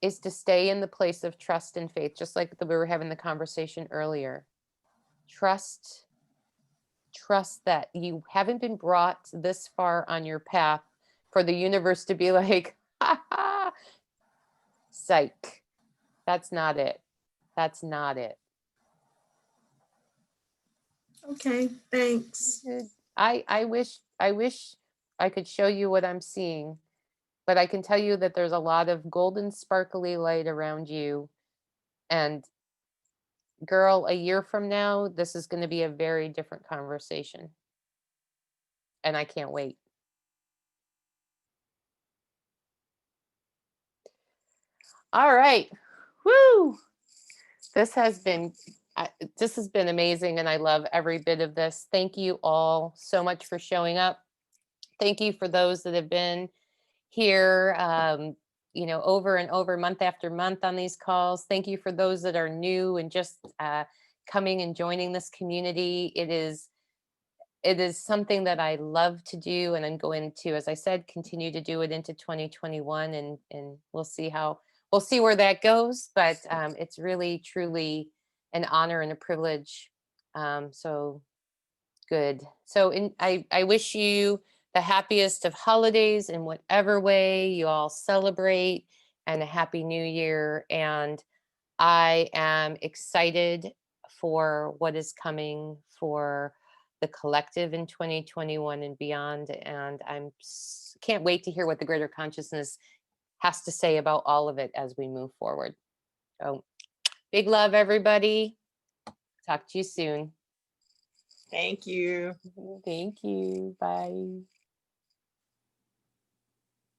is to stay in the place of trust and faith, just like we were having the conversation earlier. Trust that you haven't been brought this far on your path for the universe to be like, ha ha, psych. That's not it. That's not it. Okay, thanks. I wish I could show you what I'm seeing, but I can tell you that there's a lot of golden sparkly light around you. And girl, a year from now, this is going to be a very different conversation. And I can't wait. All right. Woo! This has been amazing, and I love every bit of this. Thank you all so much for showing up. Thank you for those that have been here, over and over, month after month on these calls. Thank you for those that are new and just coming and joining this community. It is something that I love to do, and I'm going to, as I said, continue to do it into 2021, and we'll see where that goes. But it's really, truly an honor and a privilege. So good. So I wish you the happiest of holidays in whatever way you all celebrate, and a happy new year. And I am excited for what is coming for the collective in 2021 and beyond. And can't wait to hear what the greater consciousness has to say about all of it as we move forward. So big love, everybody. Talk to you soon. Thank you. Thank you. Bye.